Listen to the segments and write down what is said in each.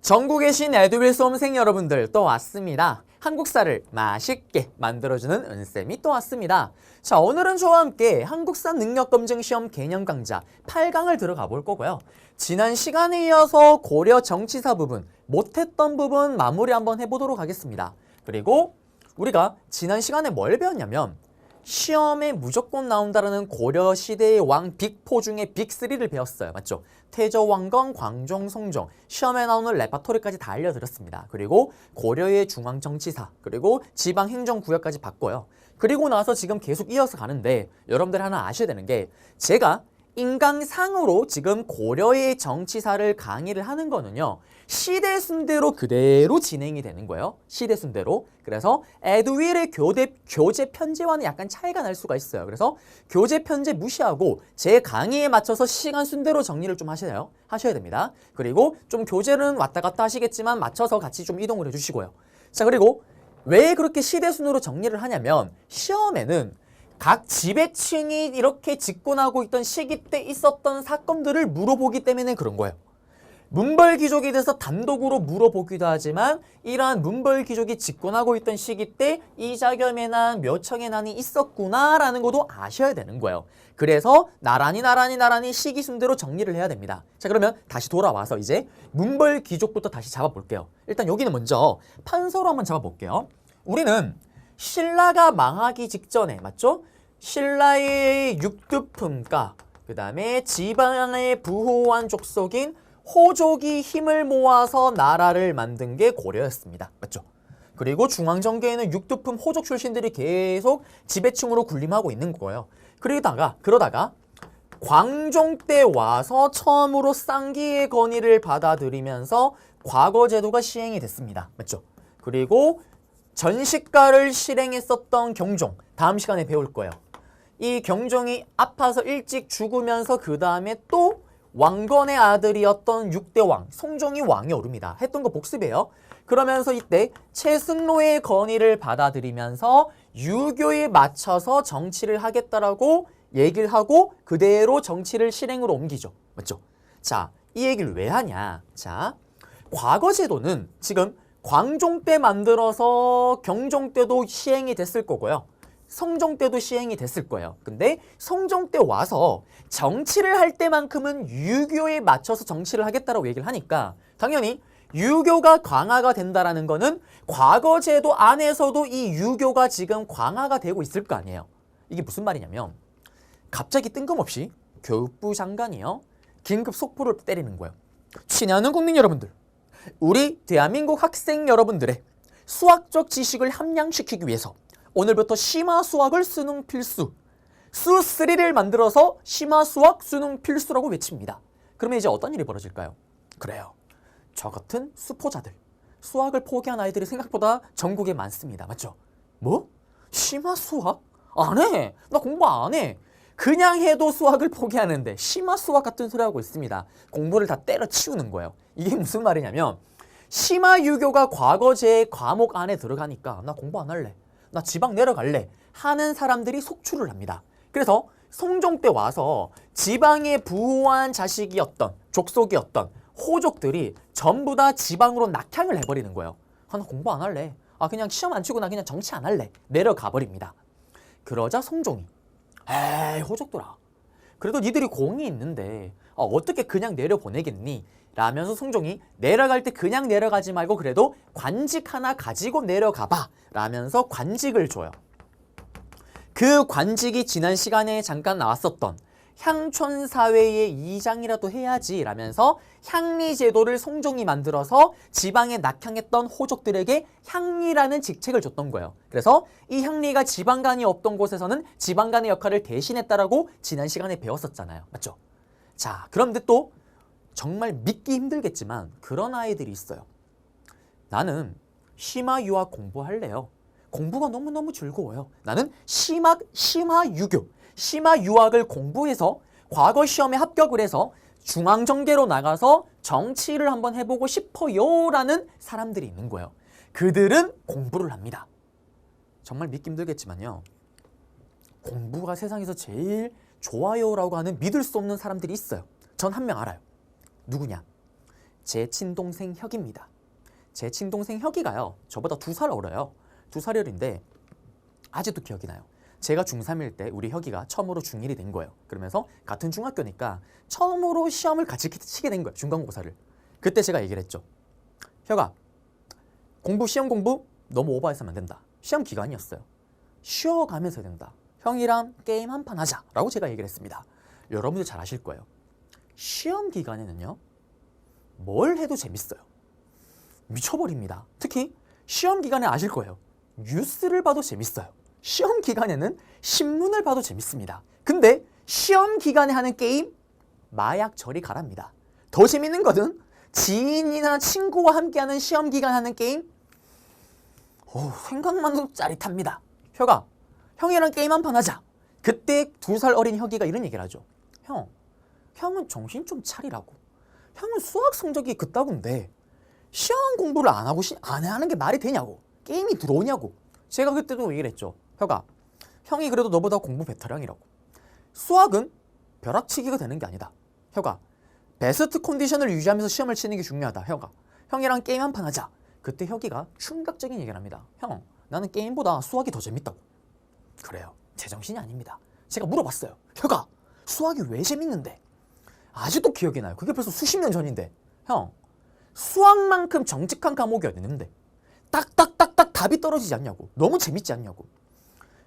전국에 계신 에듀윌 수험생 여러분들 또 왔습니다. 한국사를 맛있게 만들어주는 은쌤이 또 왔습니다. 자, 오늘은 저와 함께 한국사 능력검증시험 개념 강좌 8강을 들어가 볼 거고요. 지난 시간에 이어서 고려 정치사 부분, 못했던 부분 마무리 한번 해보도록 하겠습니다. 그리고 우리가 지난 시간에 뭘 배웠냐면 시험에 무조건 나온다라는 고려 시대의 왕 빅4 중에 빅3를 배웠어요. 맞죠? 태조, 왕건, 광종, 송종 시험에 나오는 레파토리까지 다 알려드렸습니다. 그리고 고려의 중앙정치사 그리고 지방행정구역까지 봤고요. 그리고 나서 지금 계속 이어서 가는데 여러분들 하나 아셔야 되는 게 제가 인강상으로 지금 고려의 정치사를 강의를 하는 거는요. 시대 순대로 그대로 진행이 되는 거예요. 시대 순대로. 그래서 에듀윌의 교재 편제와는 약간 차이가 날 수가 있어요. 그래서 교재 편제 무시하고 제 강의에 맞춰서 시간 순대로 정리를 좀 하셔야 됩니다. 그리고 좀 교재는 왔다 갔다 하시겠지만 맞춰서 같이 좀 이동을 해주시고요. 자, 그리고 왜 그렇게 시대 순으로 정리를 하냐면 시험에는 각 지배층이 이렇게 집권하고 있던 시기 때 있었던 사건들을 물어보기 때문에 그런 거예요. 문벌귀족에 대해서 단독으로 물어보기도 하지만 이러한 문벌귀족이 집권하고 있던 시기 때 이자겸의 난, 묘청의 난이 있었구나라는 것도 아셔야 되는 거예요. 그래서 나란히 시기 순대로 정리를 해야 됩니다. 자, 그러면 다시 돌아와서 이제 문벌귀족부터 다시 잡아볼게요. 일단 여기는 먼저 판서로 한번 잡아볼게요. 우리는 신라가 망하기 직전에, 맞죠? 신라의 육두품가, 그 다음에 지방의 부호한 족속인 호족이 힘을 모아서 나라를 만든 게 고려였습니다. 맞죠? 그리고 중앙정계에는 육두품 호족 출신들이 계속 지배층으로 군림하고 있는 거예요. 그러다가 광종 때 와서 처음으로 쌍기의 건의를 받아들이면서 과거제도가 시행이 됐습니다. 맞죠? 그리고 전시가를 실행했었던 경종, 다음 시간에 배울 거예요. 이 경종이 아파서 일찍 죽으면서 그 다음에 또 왕건의 아들이었던 6대 왕, 송종이 왕이 오릅니다. 했던 거 복습이에요. 그러면서 이때 최승로의 건의를 받아들이면서 유교에 맞춰서 정치를 하겠다라고 얘기를 하고 그대로 정치를 실행으로 옮기죠. 맞죠? 자, 이 얘기를 왜 하냐? 자, 과거 제도는 지금 광종 때 만들어서 경종 때도 시행이 됐을 거고요. 성종 때도 시행이 됐을 거예요. 근데 성종 때 와서 정치를 할 때만큼은 유교에 맞춰서 정치를 하겠다라고 얘기를 하니까 당연히 유교가 강화가 된다라는 거는 과거 제도 안에서도 이 유교가 지금 강화가 되고 있을 거 아니에요. 이게 무슨 말이냐면 갑자기 뜬금없이 교육부 장관이요. 긴급 속보를 때리는 거예요. 친애하는 국민 여러분들, 우리 대한민국 학생 여러분들의 수학적 지식을 함양시키기 위해서 오늘부터 심화수학을 수능 필수, 수3를 만들어서 심화수학 수능 필수라고 외칩니다. 그러면 이제 어떤 일이 벌어질까요? 그래요. 저 같은 수포자들, 수학을 포기한 아이들이 생각보다 전국에 많습니다. 맞죠? 뭐? 심화수학? 안 해. 나 공부 안 해. 그냥 해도 수학을 포기하는데 심화수학 같은 소리 하고 있습니다. 공부를 다 때려치우는 거예요. 이게 무슨 말이냐면 심화유교가 과거제 과목 안에 들어가니까 나 공부 안 할래. 나 지방 내려갈래 하는 사람들이 속출을 합니다. 그래서 성종 때 와서 지방의 부호한 자식이었던 족속이었던 호족들이 전부 다 지방으로 낙향을 해버리는 거예요. 아, 나 공부 안 할래. 아, 그냥 시험 안 치고 나 그냥 정치 안 할래. 내려가 버립니다. 그러자 성종이 에이 호족들아, 그래도 니들이 공이 있는데 어떻게 그냥 내려보내겠니? 라면서 성종이 내려갈 때 그냥 내려가지 말고 그래도 관직 하나 가지고 내려가봐 라면서 관직을 줘요. 그 관직이 지난 시간에 잠깐 나왔었던 향촌사회의 이장이라도 해야지 라면서 향리제도를 성종이 만들어서 지방에 낙향했던 호족들에게 향리라는 직책을 줬던 거예요. 그래서 이 향리가 지방간이 없던 곳에서는 지방간의 역할을 대신했다라고 지난 시간에 배웠었잖아요. 맞죠? 자, 그런데 또 정말 믿기 힘들겠지만 그런 아이들이 있어요. 나는 심화유학 공부할래요. 공부가 너무너무 즐거워요. 나는 심화유교, 심화유학을 공부해서 과거 시험에 합격을 해서 중앙정계로 나가서 정치를 한번 해보고 싶어요 라는 사람들이 있는 거예요. 그들은 공부를 합니다. 정말 믿기 힘들겠지만요. 공부가 세상에서 제일 좋아요라고 하는 믿을 수 없는 사람들이 있어요. 전 한 명 알아요. 누구냐? 제 친동생 혁입니다. 제 친동생 혁이가요. 저보다 2살 어려요. 2살이 어린데 아직도 기억이 나요. 제가 중3일 때 우리 혁이가 처음으로 중1이 된 거예요. 그러면서 같은 중학교니까 처음으로 시험을 같이 치게 된 거예요. 중간고사를. 그때 제가 얘기를 했죠. 혁아, 시험 공부 너무 오버해서는 안 된다. 시험 기간이었어요. 쉬어가면서 해야 된다. 형이랑 게임 한 판 하자 라고 제가 얘기를 했습니다. 여러분들 잘 아실 거예요. 시험 기간에는요, 뭘 해도 재밌어요. 미쳐버립니다. 특히 시험 기간에 아실 거예요. 뉴스를 봐도 재밌어요. 시험 기간에는 신문을 봐도 재밌습니다. 근데 시험 기간에 하는 게임, 마약 저리 가랍니다. 더 재밌는 거는 지인이나 친구와 함께하는 시험 기간 하는 게임, 생각만 해도 짜릿합니다. 혁아, 형이랑 게임 한 판 하자. 그때 2살 어린 혁이가 이런 얘기를 하죠. 형은 정신 좀 차리라고. 형은 수학 성적이 그따군데 시험 공부를 안 하고 안 하는 게 말이 되냐고. 게임이 들어오냐고. 제가 그때도 얘기를 했죠. 혁아, 형이 그래도 너보다 공부 베테랑이라고. 수학은 벼락치기가 되는 게 아니다. 혁아, 베스트 컨디션을 유지하면서 시험을 치는 게 중요하다. 혁아, 형이랑 게임 한 판 하자. 그때 혁이가 충격적인 얘기를 합니다. 형, 나는 게임보다 수학이 더 재밌다고. 그래요. 제정신이 아닙니다. 제가 물어봤어요. 혁아, 수학이 왜 재밌는데? 아직도 기억이 나요. 그게 벌써 수십 년 전인데. 형, 수학만큼 정직한 과목이 어디 있는데? 딱딱딱딱 답이 떨어지지 않냐고. 너무 재밌지 않냐고.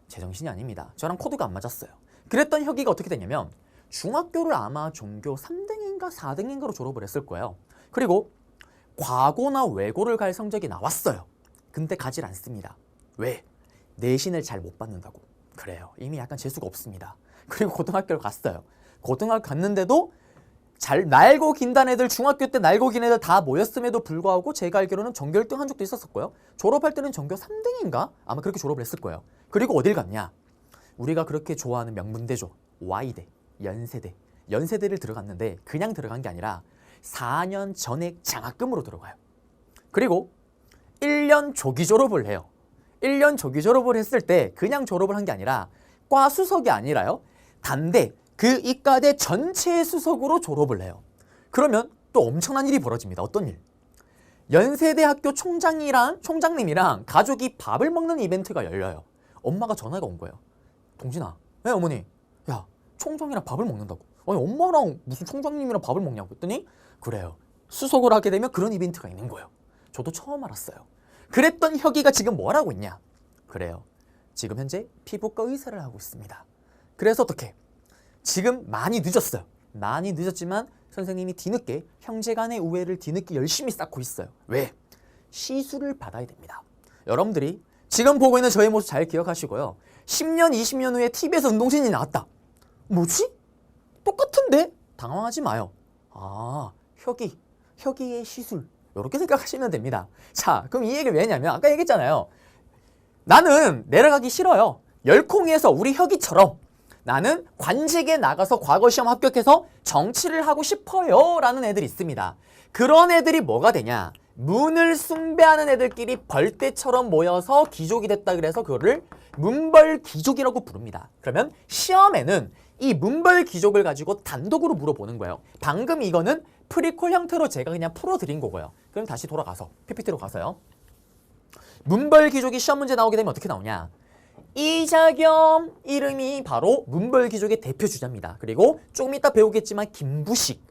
제정신이 아닙니다. 저랑 코드가 안 맞았어요. 그랬던 혁이가 어떻게 됐냐면 중학교를 아마 전교 3등인가 4등인가로 졸업을 했을 거예요. 그리고 과고나 외고를 갈 성적이 나왔어요. 근데 가질 않습니다. 왜? 내신을 잘 못 받는다고. 그래요. 이미 약간 재수가 없습니다. 그리고 고등학교를 갔어요. 고등학교 갔는데도 잘 날고 긴단 애들, 중학교 때 날고 긴 애들 다 모였음에도 불구하고 제가 알기로는 전교 1등 한 적도 있었었고요. 졸업할 때는 전교 3등인가? 아마 그렇게 졸업을 했을 거예요. 그리고 어딜 갔냐? 우리가 그렇게 좋아하는 명문대죠. Y대, 연세대. 연세대를 들어갔는데 그냥 들어간 게 아니라 4년 전액 장학금으로 들어가요. 그리고 1년 조기 졸업을 해요. 1년 조기 졸업을 했을 때 그냥 졸업을 한 게 아니라 과 수석이 아니라요. 단대, 그 이과대 전체 수석으로 졸업을 해요. 그러면 또 엄청난 일이 벌어집니다. 어떤 일? 연세대학교 총장님이랑 가족이 밥을 먹는 이벤트가 열려요. 엄마가 전화가 온 거예요. 동진아, 네 어머니, 야 총장이랑 밥을 먹는다고. 아니 엄마랑 무슨 총장님이랑 밥을 먹냐고 했더니 그래요. 수석을 하게 되면 그런 이벤트가 있는 거예요. 저도 처음 알았어요. 그랬던 혁이가 지금 뭘 하고 있냐? 그래요. 지금 현재 피부과 의사를 하고 있습니다. 그래서 어떻게? 지금 많이 늦었어요. 많이 늦었지만 선생님이 뒤늦게 형제간의 우애를 뒤늦게 열심히 쌓고 있어요. 왜? 시술을 받아야 됩니다. 여러분들이 지금 보고 있는 저의 모습 잘 기억하시고요. 10년, 20년 후에 TV에서 운동신이 나왔다. 뭐지? 똑같은데? 당황하지 마요. 아, 혁이의 시술. 이렇게 생각하시면 됩니다. 자, 그럼 이 얘기를 왜 했냐면 아까 얘기했잖아요. 나는 내려가기 싫어요. 열콩이에서 우리 혁이처럼 나는 관직에 나가서 과거 시험 합격해서 정치를 하고 싶어요 라는 애들이 있습니다. 그런 애들이 뭐가 되냐? 문을 숭배하는 애들끼리 벌떼처럼 모여서 귀족이 됐다 그래서 그거를 문벌귀족이라고 부릅니다. 그러면 시험에는 이 문벌귀족을 가지고 단독으로 물어보는 거예요. 방금 이거는 프리콜 형태로 제가 그냥 풀어드린 거고요. 그럼 다시 돌아가서 PPT로 가서요. 문벌귀족이 시험 문제 나오게 되면 어떻게 나오냐? 이자겸 이름이 바로 문벌귀족의 대표 주자입니다. 그리고 조금 이따 배우겠지만 김부식.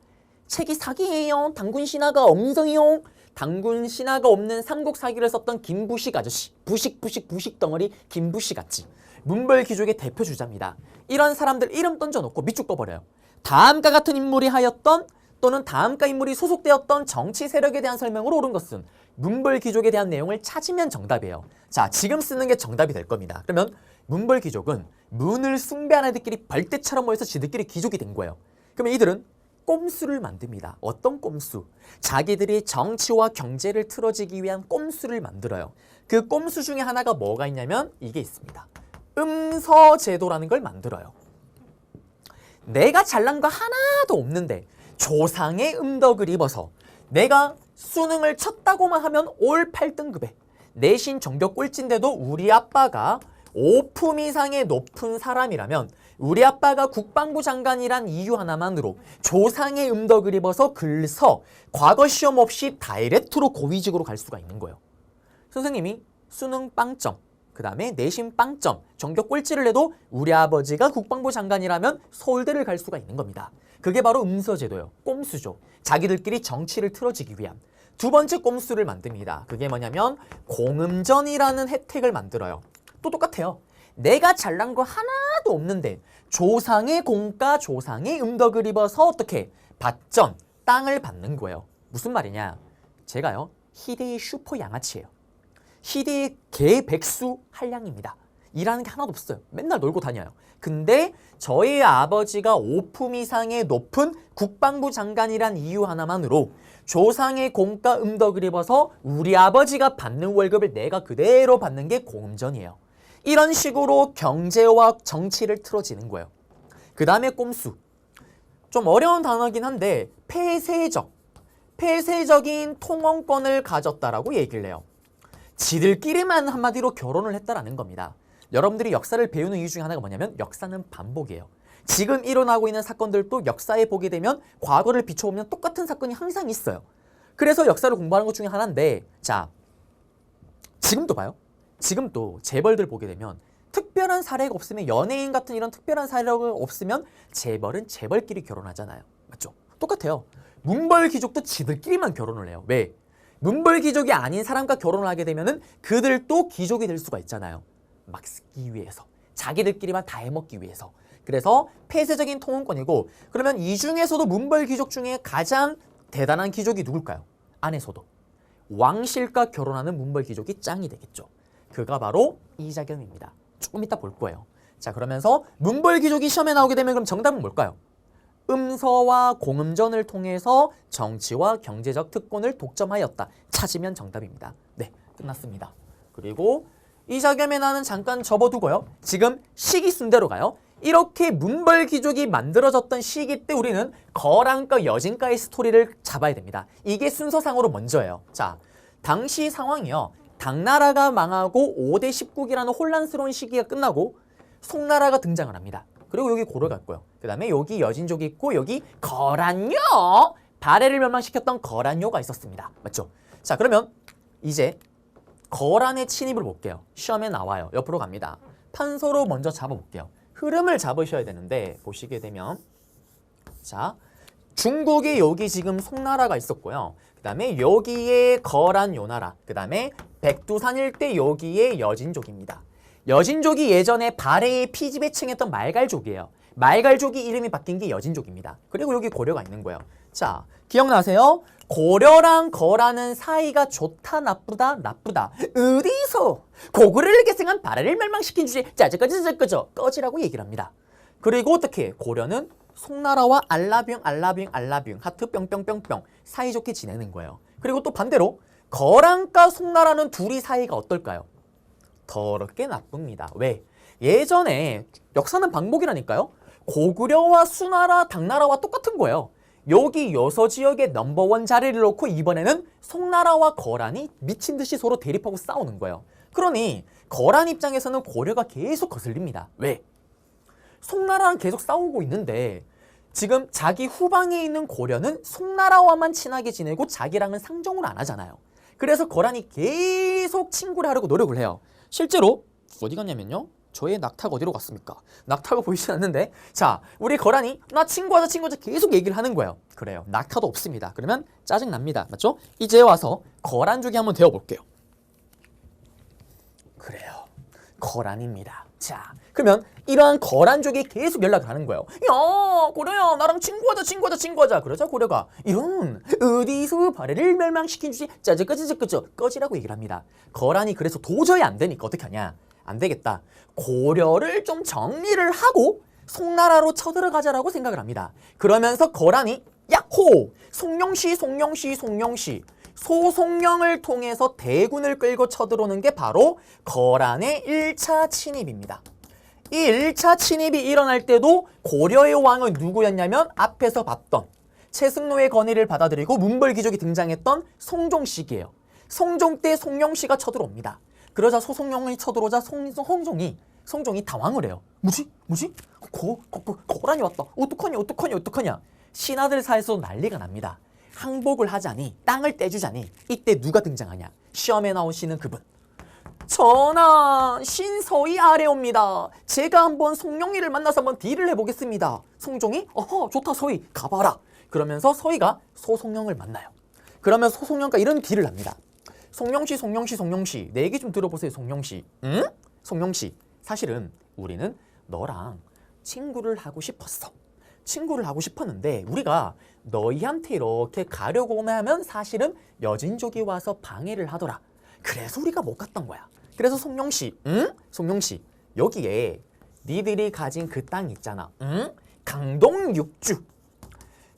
책이 사기예요. 당군 신화가 없어요. 당군 신화가 없는 삼국 사기를 썼던 김부식 아저씨. 부식 덩어리 김부식 같지. 문벌귀족의 대표 주자입니다. 이런 사람들 이름 던져놓고 밑줄 떠버려요. 다음과 같은 인물이 하였던 또는 다음과 인물이 소속되었던 정치 세력에 대한 설명으로 옳은 것은 문벌귀족에 대한 내용을 찾으면 정답이에요. 자, 지금 쓰는 게 정답이 될 겁니다. 그러면 문벌귀족은 문을 숭배하는 애들끼리 벌떼처럼 모여서 지들끼리 귀족이 된 거예요. 그러면 이들은 꼼수를 만듭니다. 어떤 꼼수? 자기들이 정치와 경제를 틀어지기 위한 꼼수를 만들어요. 그 꼼수 중에 하나가 뭐가 있냐면 이게 있습니다. 음서제도라는 걸 만들어요. 내가 잘난 거 하나도 없는데 조상의 음덕을 입어서 내가 수능을 쳤다고만 하면 올 8등급에 내신 전교 꼴찌인데도 우리 아빠가 5품 이상의 높은 사람이라면 우리 아빠가 국방부 장관이란 이유 하나만으로 조상의 음덕을 입어서 글서 과거 시험 없이 다이렉트로 고위직으로 갈 수가 있는 거예요. 선생님이 수능 빵점, 그 다음에 내신 빵점, 전교 꼴찌를 해도 우리 아버지가 국방부 장관이라면 서울대를 갈 수가 있는 겁니다. 그게 바로 음서제도예요. 꼼수죠. 자기들끼리 정치를 틀어지기 위한. 두 번째 꼼수를 만듭니다. 그게 뭐냐면 공음전이라는 혜택을 만들어요. 또 똑같아요. 내가 잘난 거 하나도 없는데 조상의 공과 조상의 음덕을 입어서 어떻게 밭전, 땅을 받는 거예요. 무슨 말이냐? 제가요, 희대의 슈퍼 양아치예요. 희대의 개 백수 한량입니다. 일하는 게 하나도 없어요. 맨날 놀고 다녀요. 근데 저희 아버지가 5품 이상의 높은 국방부 장관이란 이유 하나만으로 조상의 공과 음덕을 입어서 우리 아버지가 받는 월급을 내가 그대로 받는 게 공음전이에요. 이런 식으로 경제와 정치를 틀어지는 거예요. 그 다음에 꼼수. 좀 어려운 단어긴 한데 폐쇄적인 통원권을 가졌다라고 얘기를 해요. 지들끼리만 한마디로 결혼을 했다라는 겁니다. 여러분들이 역사를 배우는 이유 중에 하나가 뭐냐면 역사는 반복이에요. 지금 일어나고 있는 사건들도 역사에 보게 되면 과거를 비춰보면 똑같은 사건이 항상 있어요. 그래서 역사를 공부하는 것 중에 하나인데, 자, 지금도 봐요. 지금도 재벌들 보게 되면 특별한 사례가 없으면, 연예인 같은 이런 특별한 사례가 없으면 재벌은 재벌끼리 결혼하잖아요. 맞죠? 똑같아요. 문벌 귀족도 지들끼리만 결혼을 해요. 왜? 문벌 귀족이 아닌 사람과 결혼을 하게 되면은 그들도 귀족이 될 수가 있잖아요. 막 쓰기 위해서, 자기들끼리만 다 해먹기 위해서. 그래서 폐쇄적인 통혼권이고, 그러면 이 중에서도 문벌 귀족 중에 가장 대단한 귀족이 누굴까요? 안에서도 왕실과 결혼하는 문벌 귀족이 짱이 되겠죠. 그가 바로 이자겸입니다. 조금 이따 볼 거예요. 자, 그러면서 문벌 귀족이 시험에 나오게 되면 그럼 정답은 뭘까요? 음서와 공음전을 통해서 정치와 경제적 특권을 독점하였다. 찾으면 정답입니다. 네, 끝났습니다. 그리고 이자겸의 나는 잠깐 접어두고요. 지금 시기 순대로 가요. 이렇게 문벌 귀족이 만들어졌던 시기 때 우리는 거란과 여진과의 스토리를 잡아야 됩니다. 이게 순서상으로 먼저예요. 자, 당시 상황이요. 당나라가 망하고 5대 10국이라는 혼란스러운 시기가 끝나고 송나라가 등장을 합니다. 그리고 여기 고려가 있고요. 그 다음에 여기 여진족이 있고 여기 거란요! 발해를 멸망시켰던 거란요가 있었습니다. 맞죠? 자, 그러면 이제 거란의 침입을 볼게요. 시험에 나와요. 옆으로 갑니다. 판서로 먼저 잡아볼게요. 흐름을 잡으셔야 되는데 보시게 되면, 자, 중국에 여기 지금 송나라가 있었고요. 그 다음에 여기에 거란 요나라, 그 다음에 백두산 일대 여기에 여진족입니다. 여진족이 예전에 발해의 피지배층했던 말갈족이에요. 말갈족이 이름이 바뀐 게 여진족입니다. 그리고 여기 고려가 있는 거예요. 자, 기억나세요? 고려랑 거란은 사이가 좋다 나쁘다? 나쁘다. 어디서? 고구려를 계승한 발해를 멸망시킨 주제 짜증꺼져 꺼지라고 얘기를 합니다. 그리고 어떻게? 고려는 송나라와 알라뷰 하트 뿅뿅뿅뿅 사이좋게 지내는 거예요. 그리고 또 반대로 거란과 송나라는 둘이 사이가 어떨까요? 더럽게 나쁩니다. 왜? 예전에 역사는 반복이라니까요. 고구려와 수나라, 당나라와 똑같은 거예요. 여기 여서 지역에 넘버원 자리를 놓고 이번에는 송나라와 거란이 미친 듯이 서로 대립하고 싸우는 거예요. 그러니 거란 입장에서는 고려가 계속 거슬립니다. 왜? 송나라랑 계속 싸우고 있는데 지금 자기 후방에 있는 고려는 송나라와만 친하게 지내고 자기랑은 상종을 안 하잖아요. 그래서 거란이 계속 친구를 하려고 노력을 해요. 실제로 어디 갔냐면요. 저의 낙타가 어디로 갔습니까? 낙타가 보이지 않는데, 자, 우리 거란이 나 친구하자 계속 얘기를 하는 거예요. 그래요. 낙타도 없습니다. 그러면 짜증납니다. 맞죠? 이제 와서 거란족이 한번 되어볼게요. 그래요. 거란입니다. 자, 그러면 이러한 거란족이 계속 연락을 하는 거예요. 야, 고려야, 나랑 친구하자. 그러자 고려가 이런 어디서 발해를 멸망시킨 주지 꺼지라고 얘기를 합니다. 거란이 그래서 도저히 안 되니까 어떻게 하냐? 안 되겠다. 고려를 좀 정리를 하고 송나라로 쳐들어가자라고 생각을 합니다. 그러면서 거란이 야호! 송영시 소송령을 통해서 대군을 끌고 쳐들어오는 게 바로 거란의 1차 침입입니다. 이 1차 침입이 일어날 때도 고려의 왕은 누구였냐면 앞에서 봤던 최승로의 건의를 받아들이고 문벌귀족이 등장했던 송종식이에요. 송종 때 송영시가 쳐들어옵니다. 그러자 소송령이 쳐들어오자 홍종이 성종이 당황을 해요. 뭐지? 고란이 왔다. 어떡하냐. 신하들 사이에서 난리가 납니다. 항복을 하자니, 땅을 떼주자니 이때 누가 등장하냐? 시험에 나오시는 그분. 전하, 신서희 아래옵니다. 제가 한번 송영희를 만나서 한번 딜을 해보겠습니다. 성종이 어허 좋다 서희 가봐라. 그러면서 서희가 소송영을 만나요. 그러면 소송영과 이런 딜을 합니다. 송영씨 내 얘기 좀 들어보세요. 송영씨. 응? 송영씨, 사실은 우리는 너랑 친구를 하고 싶었어. 친구를 하고 싶었는데 우리가 너희한테 이렇게 가려고 하면 사실은 여진족이 와서 방해를 하더라. 그래서 우리가 못 갔던 거야. 그래서 송영씨, 응? 송영씨, 여기에 니들이 가진 그 땅 있잖아. 응?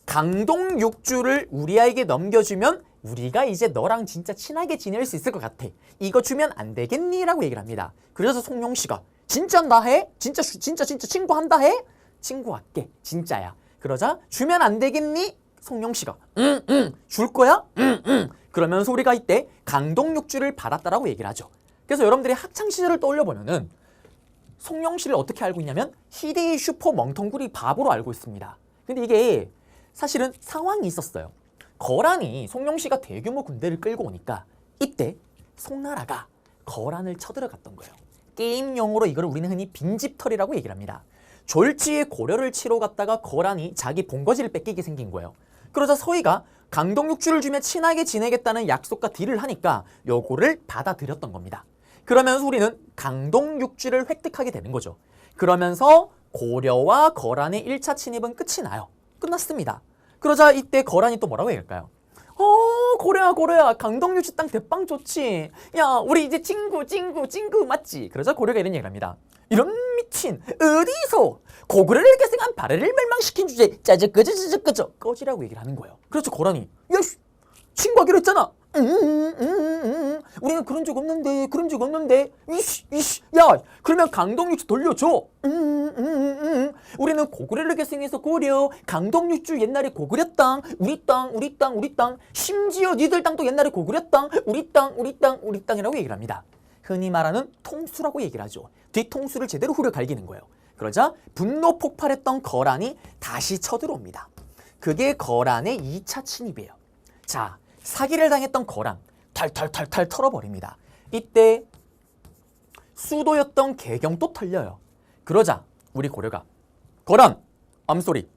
강동육주를 우리에게 넘겨주면 우리가 이제 너랑 진짜 친하게 지낼 수 있을 것 같아. 이거 주면 안 되겠니? 라고 얘기를 합니다. 그래서 송영씨가 진짜 나 해? 진짜 친구한다 해? 친구할게. 진짜야. 그러자 주면 안 되겠니? 송영씨가 줄 거야? 그러면서 우리가 이때 강동육주를 받았다라고 얘기를 하죠. 그래서 여러분들이 학창시절을 떠올려보면은 송영씨를 어떻게 알고 있냐면 희대의 슈퍼 멍텅구리 바보로 알고 있습니다. 근데 이게 사실은 상황이 있었어요. 거란이 송영씨가 대규모 군대를 끌고 오니까 이때 송나라가 거란을 쳐들어갔던 거예요. 게임 용어로 이걸 우리는 흔히 빈집털이라고 얘기를 합니다. 졸지에 고려를 치러 갔다가 거란이 자기 본거지를 뺏기게 생긴 거예요. 그러자 서희가 강동육주를 주며 친하게 지내겠다는 약속과 딜을 하니까 요거를 받아들였던 겁니다. 그러면서 우리는 강동육주를 획득하게 되는 거죠. 그러면서 고려와 거란의 1차 침입은 끝이 나요. 끝났습니다. 그러자 이때 거란이 또 뭐라고 얘기할까요? 고려야 강동육주 땅 대빵 좋지. 야 우리 이제 친구 맞지? 그러자 고려가 이런 얘기를 합니다. 이런 미친 어디서 고구려를 계승한 발해를 멸망시킨 주제 짜적끄저 꺼지라고 얘기를 하는 거예요. 그렇죠. 거란이 야 친구하기로 했잖아. 우리는 그런 적 없는데 야 그러면 강동육주 돌려줘. 우리는 고구려를 계승해서 고려 강동육주 옛날에 고구려 땅 우리 땅 심지어 니들 땅도 옛날에 고구려 땅 우리 땅이라고 얘기를 합니다. 흔히 말하는 통수라고 얘기를 하죠. 뒤통수를 제대로 후려 갈기는 거예요. 그러자 분노 폭발했던 거란이 다시 쳐들어옵니다. 그게 거란의 2차 침입이에요. 자, 사기를 당했던 거란 탈 털어버립니다. 이때 수도였던 개경도 털려요. 그러자 우리 고려가 거란 암소리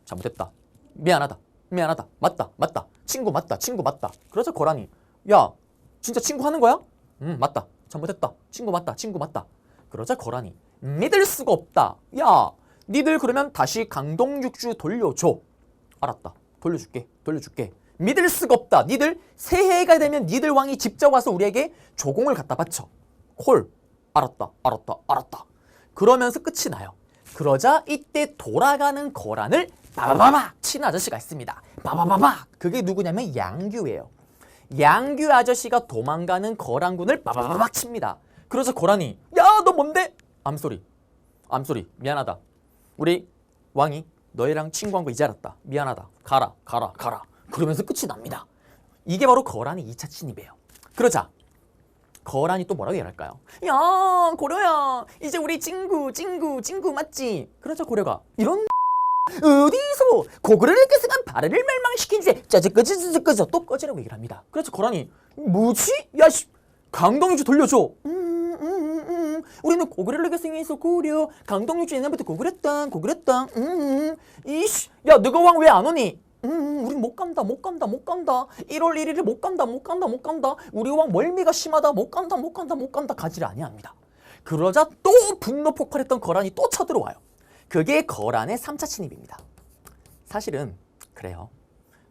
잘못했다. 미안하다. 맞다. 친구 맞다. 그러자 거란이 야 진짜 친구 하는 거야? 맞다. 잘못했다. 친구 맞다. 그러자 거란이 믿을 수가 없다. 야 니들 그러면 다시 강동육주 돌려줘. 알았다. 돌려줄게. 믿을 수가 없다. 니들 새해가 되면 니들 왕이 직접 와서 우리에게 조공을 갖다 바쳐. 콜. 알았다. 그러면서 끝이 나요. 그러자 이때 돌아가는 거란을 바바바박 치는 아저씨가 있습니다. 바바바박. 그게 누구냐면 양규예요. 양규 아저씨가 도망가는 거란군을 바바바박 칩니다. 그래서 거란이 야 너 뭔데? 암소리 미안하다. 우리 왕이 너희랑 친구한 거 이제 알았다. 미안하다. 가라. 그러면서 끝이 납니다. 이게 바로 거란의 2차 침입이에요. 그러자 거란이 또 뭐라고 얘기할까요? 야 고려야 이제 우리 친구 맞지? 그러자 고려가 이런 어디서 고구려를 계승한 발해를 멸망시킨 지 짜증끄저 또 꺼지라고 얘기를 합니다. 그래서 거란이 뭐지? 야 씨 강동육주 돌려줘. 우리는 고구려를 계승해서 고려 강동육주 옛날부터 고구려 땅 이씨 야 너가 왕 왜 안 오니? 우린 못 간다. 1월 1일에 못 간다. 우리 왕 멀미가 심하다. 못 간다. 가지를 아니합니다. 그러자 또 분노 폭발했던 거란이 또 쳐들어와요. 그게 거란의 3차 침입입니다. 사실은 그래요.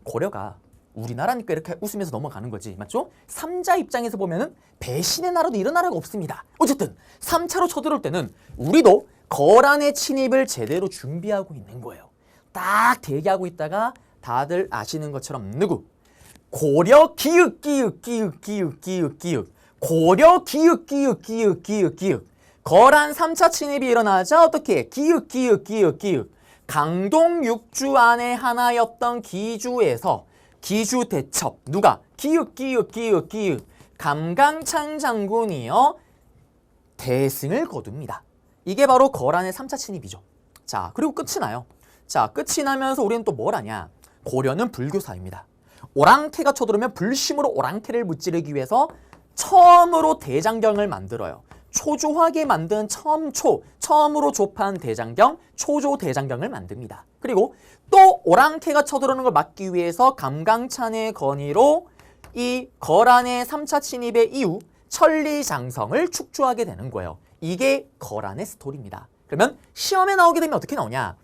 고려가 우리나라니까 이렇게 웃으면서 넘어가는 거지. 맞죠? 3자 입장에서 보면은 배신의 나라도 이런 나라가 없습니다. 어쨌든 3차로 쳐들어올 때는 우리도 거란의 침입을 제대로 준비하고 있는 거예요. 딱 대기하고 있다가 다들 아시는 것처럼 누구? 고려 기읒 고려 기읒 거란 3차 침입이 일어나자 어떻게? 기읒 강동육주 안에 하나였던 기주에서 기주 대첩 누가? 기읒 감강창 장군이요 대승을 거둡니다. 이게 바로 거란의 3차 침입이죠. 자, 그리고 끝이 나요. 자, 끝이 나면서 우리는 또 뭘 하냐? 고려는 불교사입니다. 오랑캐가 쳐들어오면 불심으로 오랑캐를 무찌르기 위해서 처음으로 대장경을 만들어요. 초조하게 만든 처음으로 조판 대장경, 초조 대장경을 만듭니다. 그리고 또 오랑캐가 쳐들어오는 걸 막기 위해서 감강찬의 건의로 이 거란의 3차 침입의 이후 천리장성을 축조하게 되는 거예요. 이게 거란의 스토리입니다. 그러면 시험에 나오게 되면 어떻게 나오냐?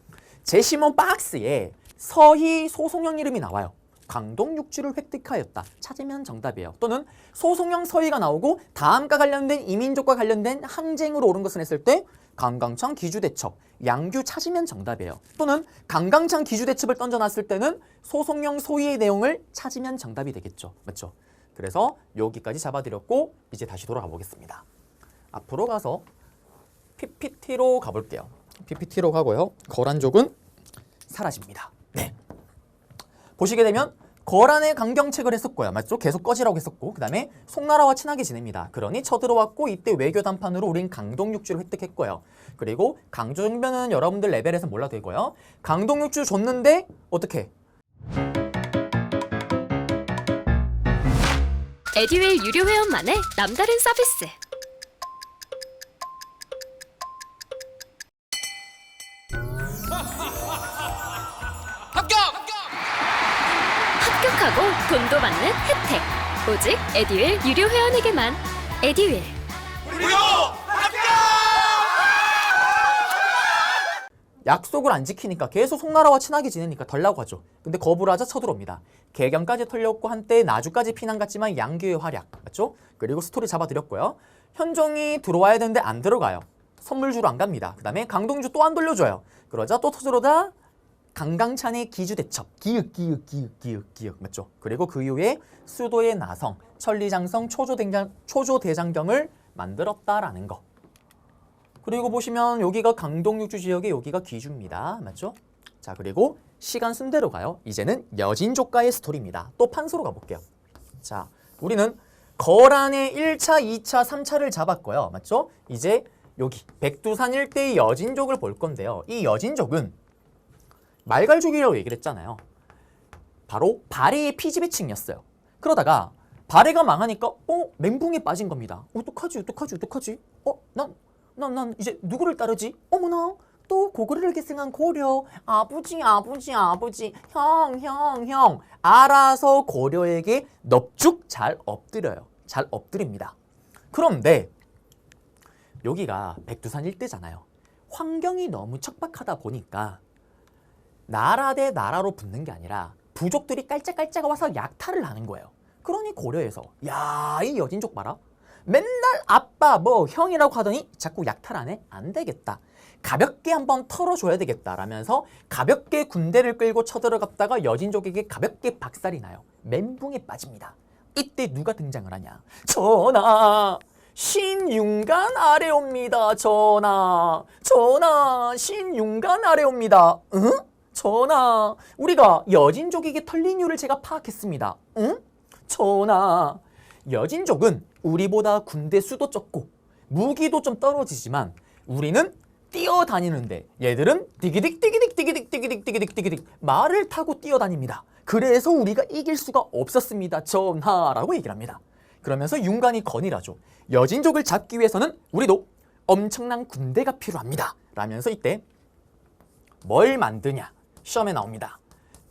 제시문 박스에 서희 소송영 이름이 나와요. 강동육주를 획득하였다. 찾으면 정답이에요. 또는 소송영 서희가 나오고 다음과 관련된 이민족과 관련된 항쟁으로 옳은 것을 했을 때 강강창 기주대첩, 양규 찾으면 정답이에요. 또는 강강창 기주대첩을 던져놨을 때는 소송영 소희의 내용을 찾으면 정답이 되겠죠. 맞죠? 그래서 여기까지 잡아드렸고 이제 다시 돌아가 보겠습니다. 앞으로 가서 PPT로 가볼게요. PPT로 가고요. 거란족은 사라집니다. 네. 보시게 되면 거란의 강경책을 했었고요. 맞죠? 계속 꺼지라고 했었고 그 다음에 송나라와 친하게 지냅니다. 그러니 쳐들어왔고 이때 외교 담판으로 우린 강동육주를 획득했고요. 그리고 강조정변은 여러분들 레벨에서 몰라도 되고요. 강동육주 줬는데 어떻게? 에듀윌 유료 회원만의 남다른 서비스. 합격하고 돈도 받는 혜택. 오직 에듀윌 유료 회원에게만. 에듀윌. 약속을 안 지키니까 계속 송나라와 친하게 지내니까 덜라고 하죠. 근데 거부를 하자 쳐들어옵니다. 개경까지 털렸고 한때 나주까지 피난 갔지만 양규의 활약. 맞죠? 그리고 스토리 잡아드렸고요. 현종이 들어와야 되는데 안 들어가요. 선물 주러 안 갑니다. 그 다음에 강동주 또 안 돌려줘요. 그러자 또 터져오다 강강찬의 기주대첩. 기윽 맞죠? 그리고 그 이후에 수도의 나성, 천리장성 초조대장경을 만들었다라는 거. 그리고 보시면 여기가 강동육주 지역에 여기가 기주입니다. 맞죠? 자, 그리고 시간 순대로 가요. 이제는 여진족과의 스토리입니다. 또 판소로 가볼게요. 자, 우리는 거란의 1차, 2차, 3차를 잡았고요. 맞죠? 이제 여기 백두산 일대의 여진족을 볼 건데요. 이 여진족은 말갈족이라고 얘기를 했잖아요. 바로 발해의 피지배층이었어요. 그러다가 발해가 망하니까 멘붕에 빠진 겁니다. 어떡하지? 난 이제 누구를 따르지? 어머나, 또 고구려를 계승한 고려. 아버지. 형. 알아서 고려에게 넙죽 잘 엎드려요. 잘 엎드립니다. 그런데 여기가 백두산 일대잖아요. 환경이 너무 척박하다 보니까 나라 대 나라로 붙는 게 아니라 부족들이 깔짝깔짝 와서 약탈을 하는 거예요. 그러니 고려에서 야, 이 여진족 봐라. 맨날 아빠 형이라고 하더니 자꾸 약탈하네? 안 되겠다. 가볍게 한번 털어줘야 되겠다 라면서 가볍게 군대를 끌고 쳐들어갔다가 여진족에게 가볍게 박살이 나요. 멘붕에 빠집니다. 이때 누가 등장을 하냐? 전하, 신윤간 아래옵니다. 전하, 신윤간 아래옵니다. 응? 전하, 우리가 여진족에게 털린 이유를 제가 파악했습니다. 응? 전하, 여진족은 우리보다 군대 수도 적고 무기도 좀 떨어지지만 우리는 뛰어다니는데 얘들은 디기딕 말을 타고 뛰어다닙니다. 그래서 우리가 이길 수가 없었습니다. 전하라고 얘기를 합니다. 그러면서 윤관이 건의라죠. 여진족을 잡기 위해서는 우리도 엄청난 군대가 필요합니다. 라면서 이때 뭘 만드냐? 시험에 나옵니다.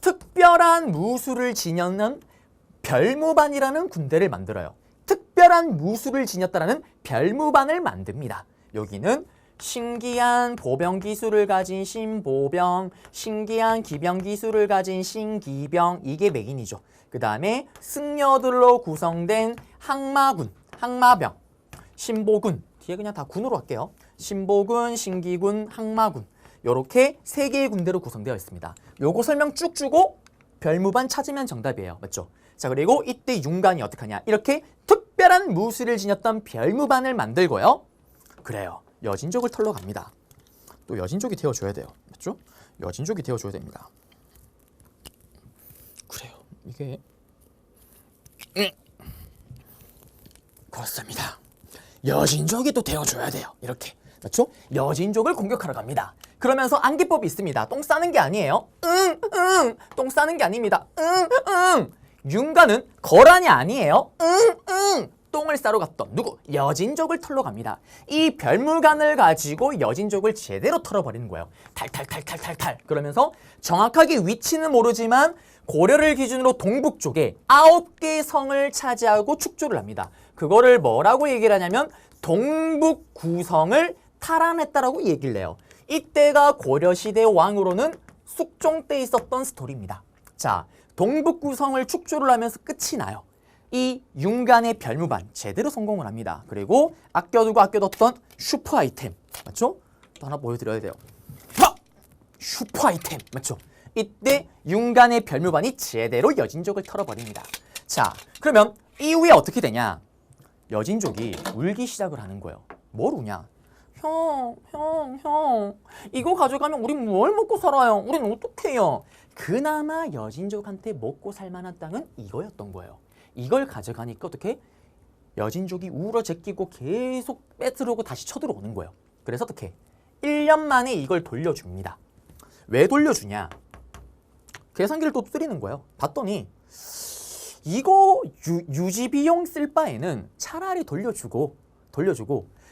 특별한 무술을 지녔는 별무반이라는 군대를 만들어요. 특별한 무술을 지녔다라는 별무반을 만듭니다. 여기는 신기한 보병 기술을 가진 신보병, 신기한 기병 기술을 가진 신기병, 이게 메인이죠. 그 다음에 승려들로 구성된 항마군, 항마병, 신보군, 뒤에 그냥 다 군으로 할게요. 신보군, 신기군, 항마군, 요렇게 3개의 군대로 구성되어 있습니다. 요거 설명 쭉 주고 별무반 찾으면 정답이에요. 맞죠? 자, 그리고 이때 윤관이 어떻게 하냐? 이렇게 특별한 무술을 지녔던 별무반을 만들고요. 그래요. 여진족을 털러 갑니다. 또 여진족이 되어줘야 돼요. 맞죠? 여진족이 되어줘야 됩니다. 그래요. 이게 그렇습니다. 여진족이 또 되어줘야 돼요. 이렇게 그렇죠? 여진족을 공격하러 갑니다. 그러면서 안기법이 있습니다. 똥 싸는 게 아니에요. 똥 싸는 게 아닙니다. 윤가는 거란이 아니에요. 똥을 싸러 갔던 누구? 여진족을 털러 갑니다. 이 별물관을 가지고 여진족을 제대로 털어버리는 거예요. 탈탈탈탈탈탈. 그러면서 정확하게 위치는 모르지만 고려를 기준으로 동북 쪽에 9개의 성을 차지하고 축조를 합니다. 그거를 뭐라고 얘기를 하냐면 동북구성을 탈환했다라고 얘기를 해요. 이때가 고려시대 왕으로는 숙종 때 있었던 스토리입니다. 자, 동북구성을 축조를 하면서 끝이 나요. 이 윤간의 별무반 제대로 성공을 합니다. 그리고 아껴두던 슈퍼 아이템 맞죠? 또 하나 보여드려야 돼요. 슈퍼 아이템 맞죠? 이때 윤간의 별무반이 제대로 여진족을 털어버립니다. 자, 그러면 이후에 어떻게 되냐? 여진족이 울기 시작을 하는 거예요. 뭘 우냐? 형, 이거 가져가면 우린 뭘 먹고 살아요? 우린 어떡해요? 그나마 여진족한테 먹고 살만한 땅은 이거였던 거예요. 이걸 가져가니까 어떻게? 여진족이 울어 제끼고 계속 뺏으려고 다시 쳐들어오는 거예요. 그래서 어떻게? 1년 만에 이걸 돌려줍니다. 왜 돌려주냐? 계산기를 또 두드리는 거예요. 봤더니 이거 유지 비용 쓸 바에는 차라리 돌려주고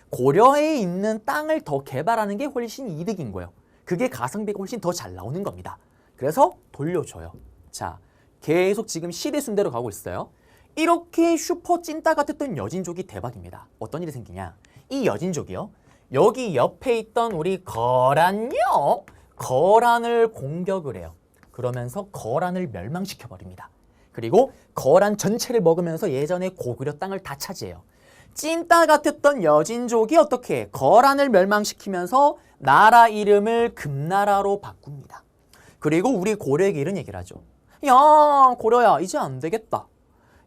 고려에 있는 땅을 더 개발하는 게 훨씬 이득인 거예요. 그게 가성비가 훨씬 더 잘 나오는 겁니다. 그래서 돌려줘요. 자, 계속 지금 시대 순대로 가고 있어요. 이렇게 슈퍼 찐따 같았던 여진족이 대박입니다. 어떤 일이 생기냐? 이 여진족이요. 여기 옆에 있던 우리 거란요. 거란을 공격을 해요. 그러면서 거란을 멸망시켜버립니다. 그리고 거란 전체를 먹으면서 예전에 고구려 땅을 다 차지해요. 찐따 같았던 여진족이 어떻게 거란을 멸망시키면서 나라 이름을 금나라로 바꿉니다. 그리고 우리 고려에게 이런 얘기를 하죠. 야, 고려야, 이제 안 되겠다.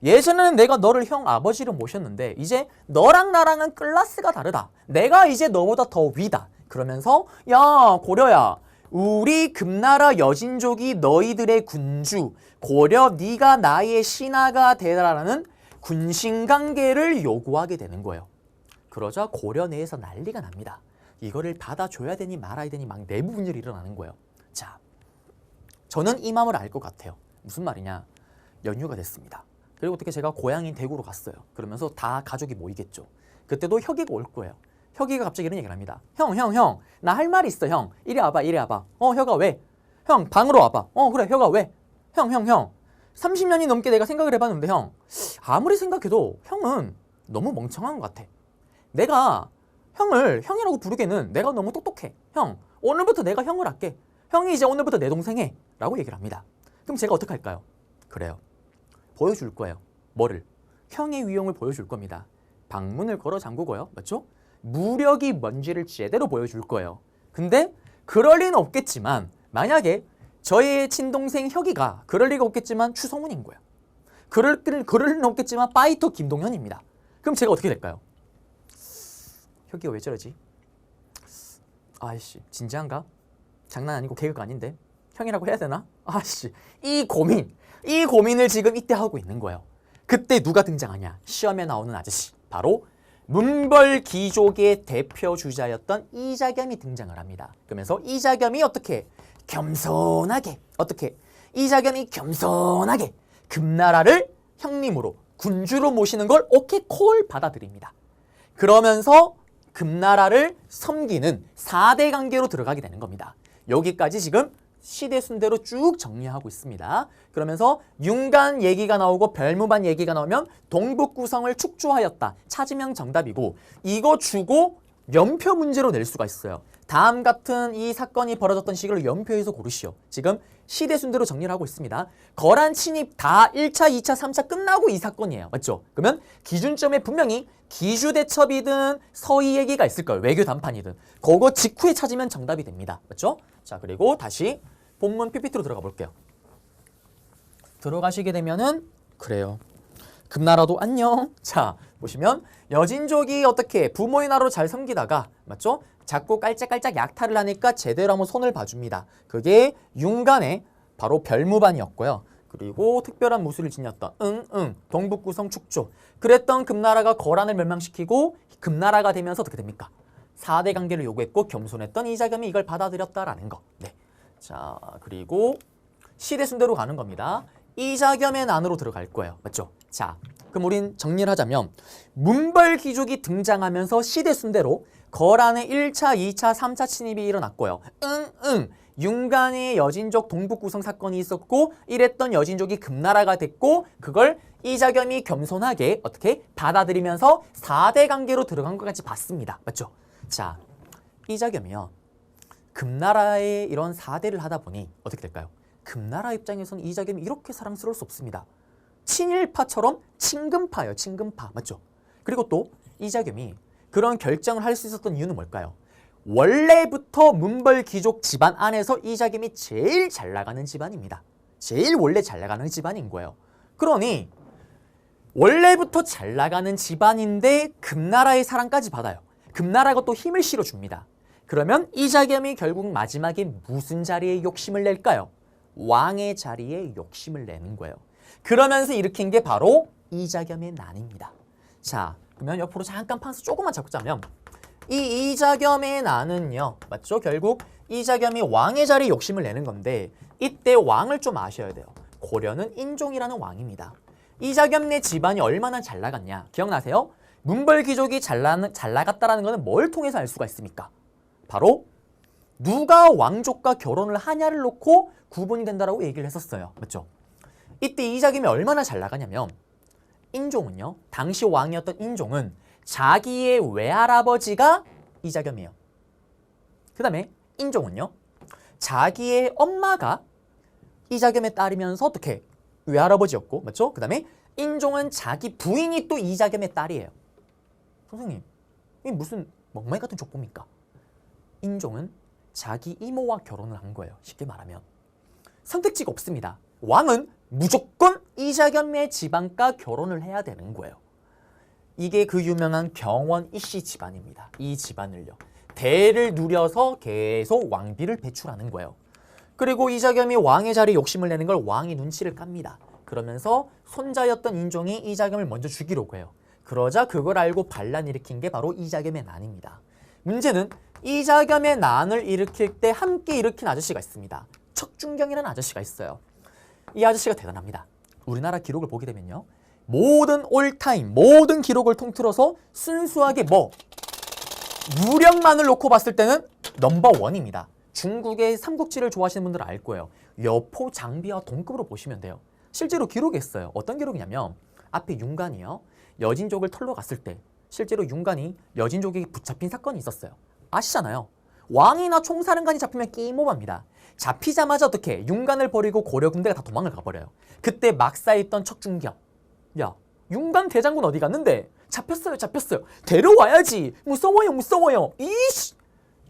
예전에는 내가 너를 형 아버지로 모셨는데 이제 너랑 나랑은 클래스가 다르다. 내가 이제 너보다 더 위다. 그러면서 야, 고려야, 우리 금나라 여진족이 너희들의 군주, 고려 네가 나의 신하가 되라라는 군신관계를 요구하게 되는 거예요. 그러자 고려 내에서 난리가 납니다. 이거를 받아줘야 되니 말아야 되니 막 내부 분열이 일어나는 거예요. 자, 저는 이 마음을 알 것 같아요. 무슨 말이냐? 연휴가 됐습니다. 그리고 어떻게 제가 고향인 대구로 갔어요. 그러면서 다 가족이 모이겠죠. 그때도 혁이가 올 거예요. 혁이가 갑자기 이런 얘기를 합니다. 형, 나 할 말이 있어, 형. 이리 와봐. 혁아, 왜? 형, 방으로 와봐. 그래, 혁아, 왜? 형. 30년이 넘게 내가 생각을 해봤는데, 형. 아무리 생각해도 형은 너무 멍청한 것 같아. 내가 형을 형이라고 부르기에는 내가 너무 똑똑해. 형, 오늘부터 내가 형을 할게. 형이 이제 오늘부터 내 동생 해. 라고 얘기를 합니다. 그럼 제가 어떻게 할까요? 그래요. 보여줄 거예요. 뭐를? 형의 위용을 보여줄 겁니다. 방문을 걸어 잠그고요. 맞죠? 무력이 뭔지를 제대로 보여줄 거예요. 근데 그럴 리는 없겠지만 만약에 저의 친동생 혁이가 그럴 리가 없겠지만 추성훈인 거예요. 그럴 리는 없겠지만 파이터 김동현입니다. 그럼 제가 어떻게 될까요? 혁이가 왜 저러지? 아이씨, 진지한가? 장난 아니고 개그가 아닌데? 형이라고 해야 되나? 아씨, 이 고민을 지금 이때 하고 있는 거예요. 그때 누가 등장하냐? 시험에 나오는 아저씨, 바로 문벌귀족의 대표 주자였던 이자겸이 등장을 합니다. 그러면서 이자겸이 이자겸이 겸손하게 금나라를 형님으로 군주로 모시는 걸 오케이 콜 받아들입니다. 그러면서 금나라를 섬기는 4대 관계로 들어가게 되는 겁니다. 여기까지 지금 시대 순대로 쭉 정리하고 있습니다. 그러면서 윤간 얘기가 나오고 별무반 얘기가 나오면 동북구성을 축조하였다. 찾으면 정답이고 이거 주고 연표 문제로 낼 수가 있어요. 다음 같은 이 사건이 벌어졌던 시기를 연표해서 고르시오. 지금 시대 순대로 정리를 하고 있습니다. 거란 침입 다 1차, 2차, 3차 끝나고 이 사건이에요. 맞죠? 그러면 기준점에 분명히 기주대첩이든 서희 얘기가 있을 거예요. 외교 단판이든. 그거 직후에 찾으면 정답이 됩니다. 맞죠? 자, 그리고 다시 본문 PPT로 들어가 볼게요. 들어가시게 되면은 그래요. 금나라도 안녕. 자, 보시면 여진족이 어떻게 부모의 나라로 잘 섬기다가 맞죠? 자꾸 깔짝깔짝 약탈을 하니까 제대로 한번 손을 봐줍니다. 그게 윤간의 바로 별무반이었고요. 그리고 특별한 무술을 지녔던 동북구성 축조. 그랬던 금나라가 거란을 멸망시키고 금나라가 되면서 어떻게 됩니까? 4대 관계를 요구했고 겸손했던 이자겸이 이걸 받아들였다라는 거. 네. 자, 그리고 시대 순대로 가는 겁니다. 이자겸의 난으로 들어갈 거예요. 맞죠? 자, 그럼 우린 정리를 하자면 문벌귀족이 등장하면서 시대 순대로 거란의 1차, 2차, 3차 침입이 일어났고요. 윤간의 여진족 동북구성 사건이 있었고 이랬던 여진족이 금나라가 됐고 그걸 이자겸이 겸손하게 어떻게 받아들이면서 4대 관계로 들어간 것까지 봤습니다. 맞죠? 자, 이자겸이요. 금나라의 이런 4대를 하다 보니 어떻게 될까요? 금나라 입장에서는 이자겸이 이렇게 사랑스러울 수 없습니다. 친일파처럼 친금파예요. 친금파. 맞죠? 그리고 또 이자겸이 그런 결정을 할 수 있었던 이유는 뭘까요? 원래부터 문벌귀족 집안 안에서 이자겸이 제일 잘 나가는 집안입니다. 제일 원래 잘 나가는 집안인 거예요. 그러니 원래부터 잘 나가는 집안인데 금나라의 사랑까지 받아요. 금나라가 또 힘을 실어줍니다. 그러면 이자겸이 결국 마지막에 무슨 자리에 욕심을 낼까요? 왕의 자리에 욕심을 내는 거예요. 그러면서 일으킨 게 바로 이자겸의 난입니다. 자, 그러면 옆으로 잠깐 판서 조금만 잡자면 이 이자겸의 난은요. 맞죠? 결국 이자겸이 왕의 자리에 욕심을 내는 건데 이때 왕을 좀 아셔야 돼요. 고려는 인종이라는 왕입니다. 이자겸네 집안이 얼마나 잘 나갔냐. 기억나세요? 문벌귀족이 잘 나갔다라는 것은 뭘 통해서 알 수가 있습니까? 바로 누가 왕족과 결혼을 하냐를 놓고 구분이 된다라고 얘기를 했었어요. 맞죠? 이때 이자겸이 얼마나 잘 나가냐면 인종은요. 당시 왕이었던 인종은 자기의 외할아버지가 이자겸이에요. 그 다음에 인종은요. 자기의 엄마가 이자겸의 딸이면서 어떻게 외할아버지였고 맞죠? 그 다음에 인종은 자기 부인이 또 이자겸의 딸이에요. 선생님 이게 무슨 멍멍이 같은 족보입니까? 인종은 자기 이모와 결혼을 한 거예요. 쉽게 말하면 선택지가 없습니다. 왕은 무조건 이자겸의 집안과 결혼을 해야 되는 거예요. 이게 그 유명한 경원 이씨 집안입니다. 이 집안을요. 대를 누려서 계속 왕비를 배출하는 거예요. 그리고 이자겸이 왕의 자리에 욕심을 내는 걸 왕이 눈치를 깝니다. 그러면서 손자였던 인종이 이자겸을 먼저 죽이려고 해요. 그러자 그걸 알고 반란 일으킨 게 바로 이자겸의 난입니다. 문제는 이자겸의 난을 일으킬 때 함께 일으킨 아저씨가 있습니다. 척준경이라는 아저씨가 있어요. 이 아저씨가 대단합니다. 우리나라 기록을 보게 되면요. 모든 올타임, 모든 기록을 통틀어서 순수하게 무력만을 놓고 봤을 때는 넘버원입니다. 중국의 삼국지를 좋아하시는 분들은 알 거예요. 여포, 장비와 동급으로 보시면 돼요. 실제로 기록이 있어요. 어떤 기록이냐면 앞에 윤간이요. 여진족을 털러 갔을 때 실제로 윤간이 여진족에게 붙잡힌 사건이 있었어요. 아시잖아요. 왕이나 총사령관이 잡히면 게임 오버입니다. 잡히자마자 어떻게 윤간을 버리고 고려 군대가 다 도망을 가버려요. 그때 막사에 있던 척준경. 야, 윤간 대장군 어디 갔는데? 잡혔어요. 데려와야지. 무서워요. 이씨!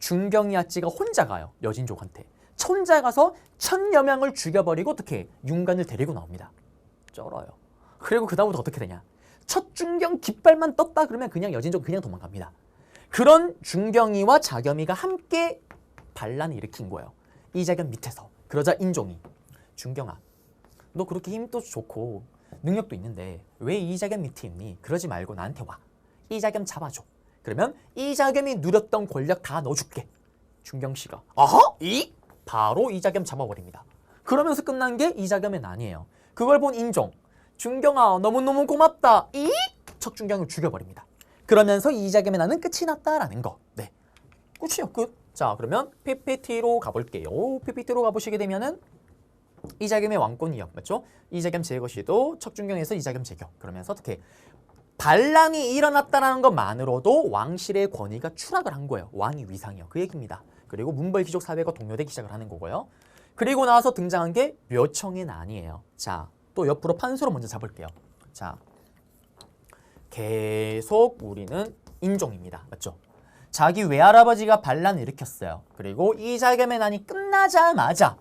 준경이 아찌가 혼자 가요. 여진족한테. 혼자 가서 1000여 명을 죽여버리고 어떻게 윤간을 데리고 나옵니다. 쩔어요. 그리고 그 다음부터 어떻게 되냐. 첫 준경 깃발만 떴다 그러면 그냥 여진족 그냥 도망갑니다. 그런 준경이와 자겸이가 함께 반란을 일으킨 거예요. 이자겸 밑에서. 그러자 인종이 준경아, 너 그렇게 힘도 좋고 능력도 있는데 왜 이자겸 밑에 있니? 그러지 말고 나한테 와. 이자겸 잡아줘. 그러면 이자겸이 누렸던 권력 다 넣어줄게. 준경씨가 아하? 바로 이자겸 잡아버립니다. 그러면서 끝난 게 이자겸의 난이에요. 그걸 본 인종 준경아 너무너무 고맙다. 척준경을 죽여버립니다. 그러면서 이자겸의 난은 끝이 났다라는 거. 네, 끝이요. 끝. 자, 그러면 PPT로 가볼게요. PPT로 가보시게 되면은 이자겸의 왕권이요. 맞죠? 이자겸 제거 시도 척준경에서 이자겸 제거. 그러면서 어떻게 반란이 일어났다는 것만으로도 왕실의 권위가 추락을 한 거예요. 왕이 위상이요. 그 얘기입니다. 그리고 문벌귀족 사회가 동요되기 시작을 하는 거고요. 그리고 나서 등장한 게 묘청의 난이에요. 자, 또 옆으로 판서로 먼저 잡을게요. 자, 계속 우리는 인종입니다. 맞죠? 자기 외할아버지가 반란을 일으켰어요. 그리고 이자겸의 난이 끝나자마자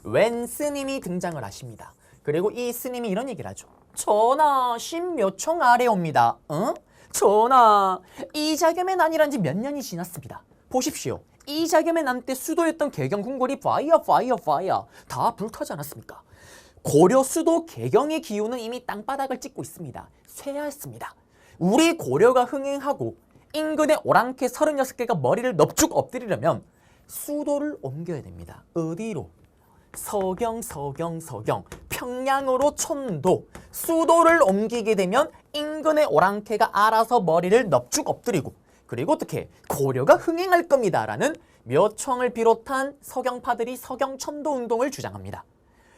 웬 스님이 등장을 하십니다. 그리고 이 스님이 이런 얘기를 하죠. 전하, 신묘청 아래 옵니다. 응? 전하, 이자겸의 난이란 지 몇 년이 지났습니다. 보십시오. 이자겸의 난 때 수도였던 개경 궁궐이 파이어 다 불타지 않았습니까? 고려 수도 개경의 기운은 이미 땅바닥을 찍고 있습니다. 쇠하였습니다. 우리 고려가 흥행하고 인근의 오랑캐 36개가 머리를 넙죽 엎드리려면 수도를 옮겨야 됩니다. 어디로? 서경, 평양으로 촌도, 수도를 옮기게 되면 인근의 오랑캐가 알아서 머리를 넙죽 엎드리고, 그리고 어떻게 고려가 흥행할 겁니다 라는 묘청을 비롯한 서경파들이 서경천도 운동을 주장합니다.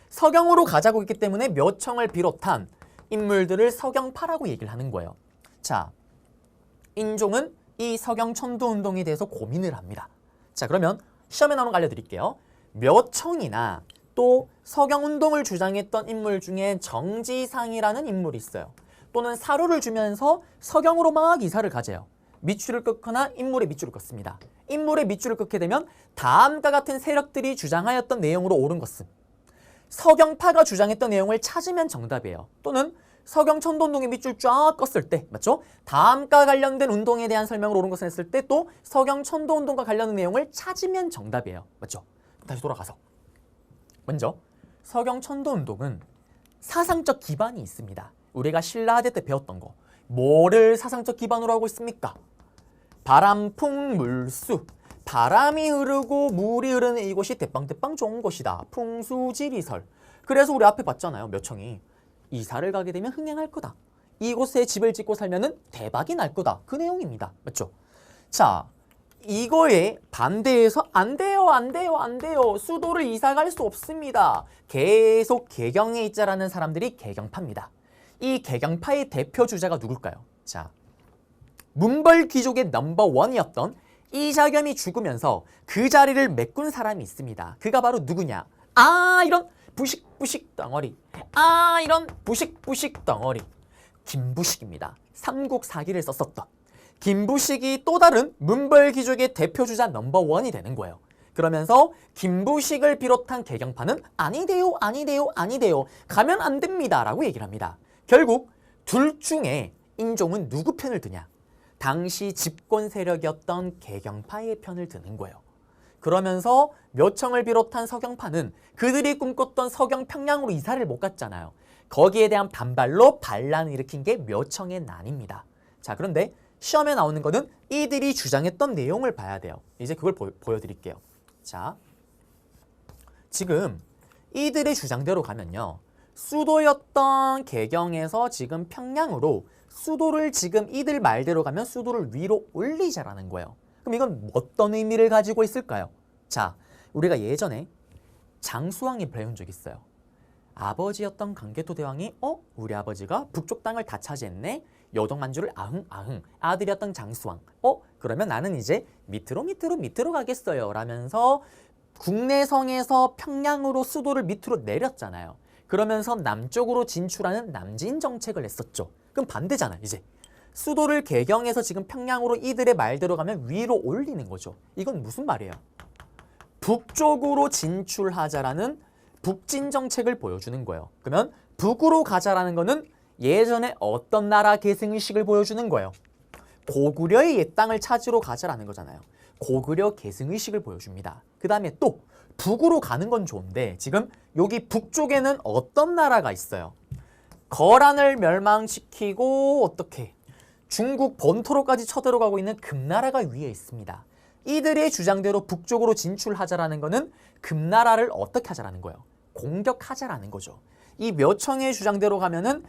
서경으로 가자고 했기 때문에 묘청을 비롯한 인물들을 서경파라고 얘기를 하는 거예요. 자, 인종은 이 서경천도 운동에 대해서 고민을 합니다. 자, 그러면 시험에 나오는 거 알려드릴게요. 묘청이나 또 서경운동을 주장했던 인물 중에 정지상이라는 인물이 있어요. 또는 사료를 주면서 서경으로 막 이사를 가져요. 밑줄을 긋거나 인물의 밑줄을 긋습니다. 인물의 밑줄을 긋게 되면 다음과 같은 세력들이 주장하였던 내용으로 옳은 것은 서경파가 주장했던 내용을 찾으면 정답이에요. 또는 서경천도운동의 밑줄 쫙 껐을 때, 맞죠? 다음과 관련된 운동에 대한 설명을 옳은 것을 했을 때 또 서경천도운동과 관련된 내용을 찾으면 정답이에요. 맞죠? 다시 돌아가서 먼저 서경천도운동은 사상적 기반이 있습니다. 우리가 신라하대 때 배웠던 거. 뭐를 사상적 기반으로 하고 있습니까? 바람풍 물수. 바람이 흐르고 물이 흐르는 이곳이 대빵대빵 좋은 곳이다. 풍수지리설. 그래서 우리 앞에 봤잖아요. 묘청이. 이사를 가게 되면 흥행할 거다. 이곳에 집을 짓고 살면은 대박이 날 거다. 그 내용입니다. 맞죠? 자, 이거에 반대해서 안 돼요. 수도를 이사 갈 수 없습니다. 계속 개경에 있자라는 사람들이 개경파입니다. 이 개경파의 대표 주자가 누굴까요? 자, 문벌 귀족의 넘버원이었던 이자겸이 죽으면서 그 자리를 메꾼 사람이 있습니다. 그가 바로 누구냐? 이런 부식부식 덩어리. 이런 부식부식 덩어리. 김부식입니다. 삼국사기를 썼었던. 김부식이 또 다른 문벌 귀족의 대표 주자 넘버원이 되는 거예요. 그러면서 김부식을 비롯한 개경파는 아니대요. 가면 안 됩니다. 라고 얘기를 합니다. 결국 둘 중에 인종은 누구 편을 드냐? 당시 집권 세력이었던 개경파의 편을 드는 거예요. 그러면서 묘청을 비롯한 서경파는 그들이 꿈꿨던 서경 평양으로 이사를 못 갔잖아요. 거기에 대한 반발로 반란을 일으킨 게 묘청의 난입니다. 자, 그런데 시험에 나오는 거는 이들이 주장했던 내용을 봐야 돼요. 이제 그걸 보여드릴게요. 자, 지금 이들의 주장대로 가면요. 수도였던 개경에서 지금 평양으로 수도를 지금 이들 말대로 가면 수도를 위로 올리자라는 거예요. 그럼 이건 어떤 의미를 가지고 있을까요? 자, 우리가 예전에 장수왕이 배운 적 있어요. 아버지였던 강개토 대왕이 우리 아버지가 북쪽 땅을 다 차지했네. 여동만주를 아흥. 아들이었던 장수왕. 그러면 나는 이제 밑으로 가겠어요. 라면서 국내성에서 평양으로 수도를 밑으로 내렸잖아요. 그러면서 남쪽으로 진출하는 남진 정책을 했었죠. 그럼 반대잖아, 이제. 수도를 개경해서 지금 평양으로 이들의 말대로 가면 위로 올리는 거죠. 이건 무슨 말이에요? 북쪽으로 진출하자라는 북진 정책을 보여주는 거예요. 그러면 북으로 가자라는 거는 예전에 어떤 나라 계승의식을 보여주는 거예요. 고구려의 옛 땅을 찾으러 가자라는 거잖아요. 고구려 계승의식을 보여줍니다. 그 다음에 또 북으로 가는 건 좋은데 지금 여기 북쪽에는 어떤 나라가 있어요? 거란을 멸망시키고 어떻게 중국 본토로까지 쳐들어가고 있는 금나라가 위에 있습니다. 이들의 주장대로 북쪽으로 진출하자라는 거는 금나라를 어떻게 하자라는 거예요? 공격하자라는 거죠. 이 묘청의 주장대로 가면은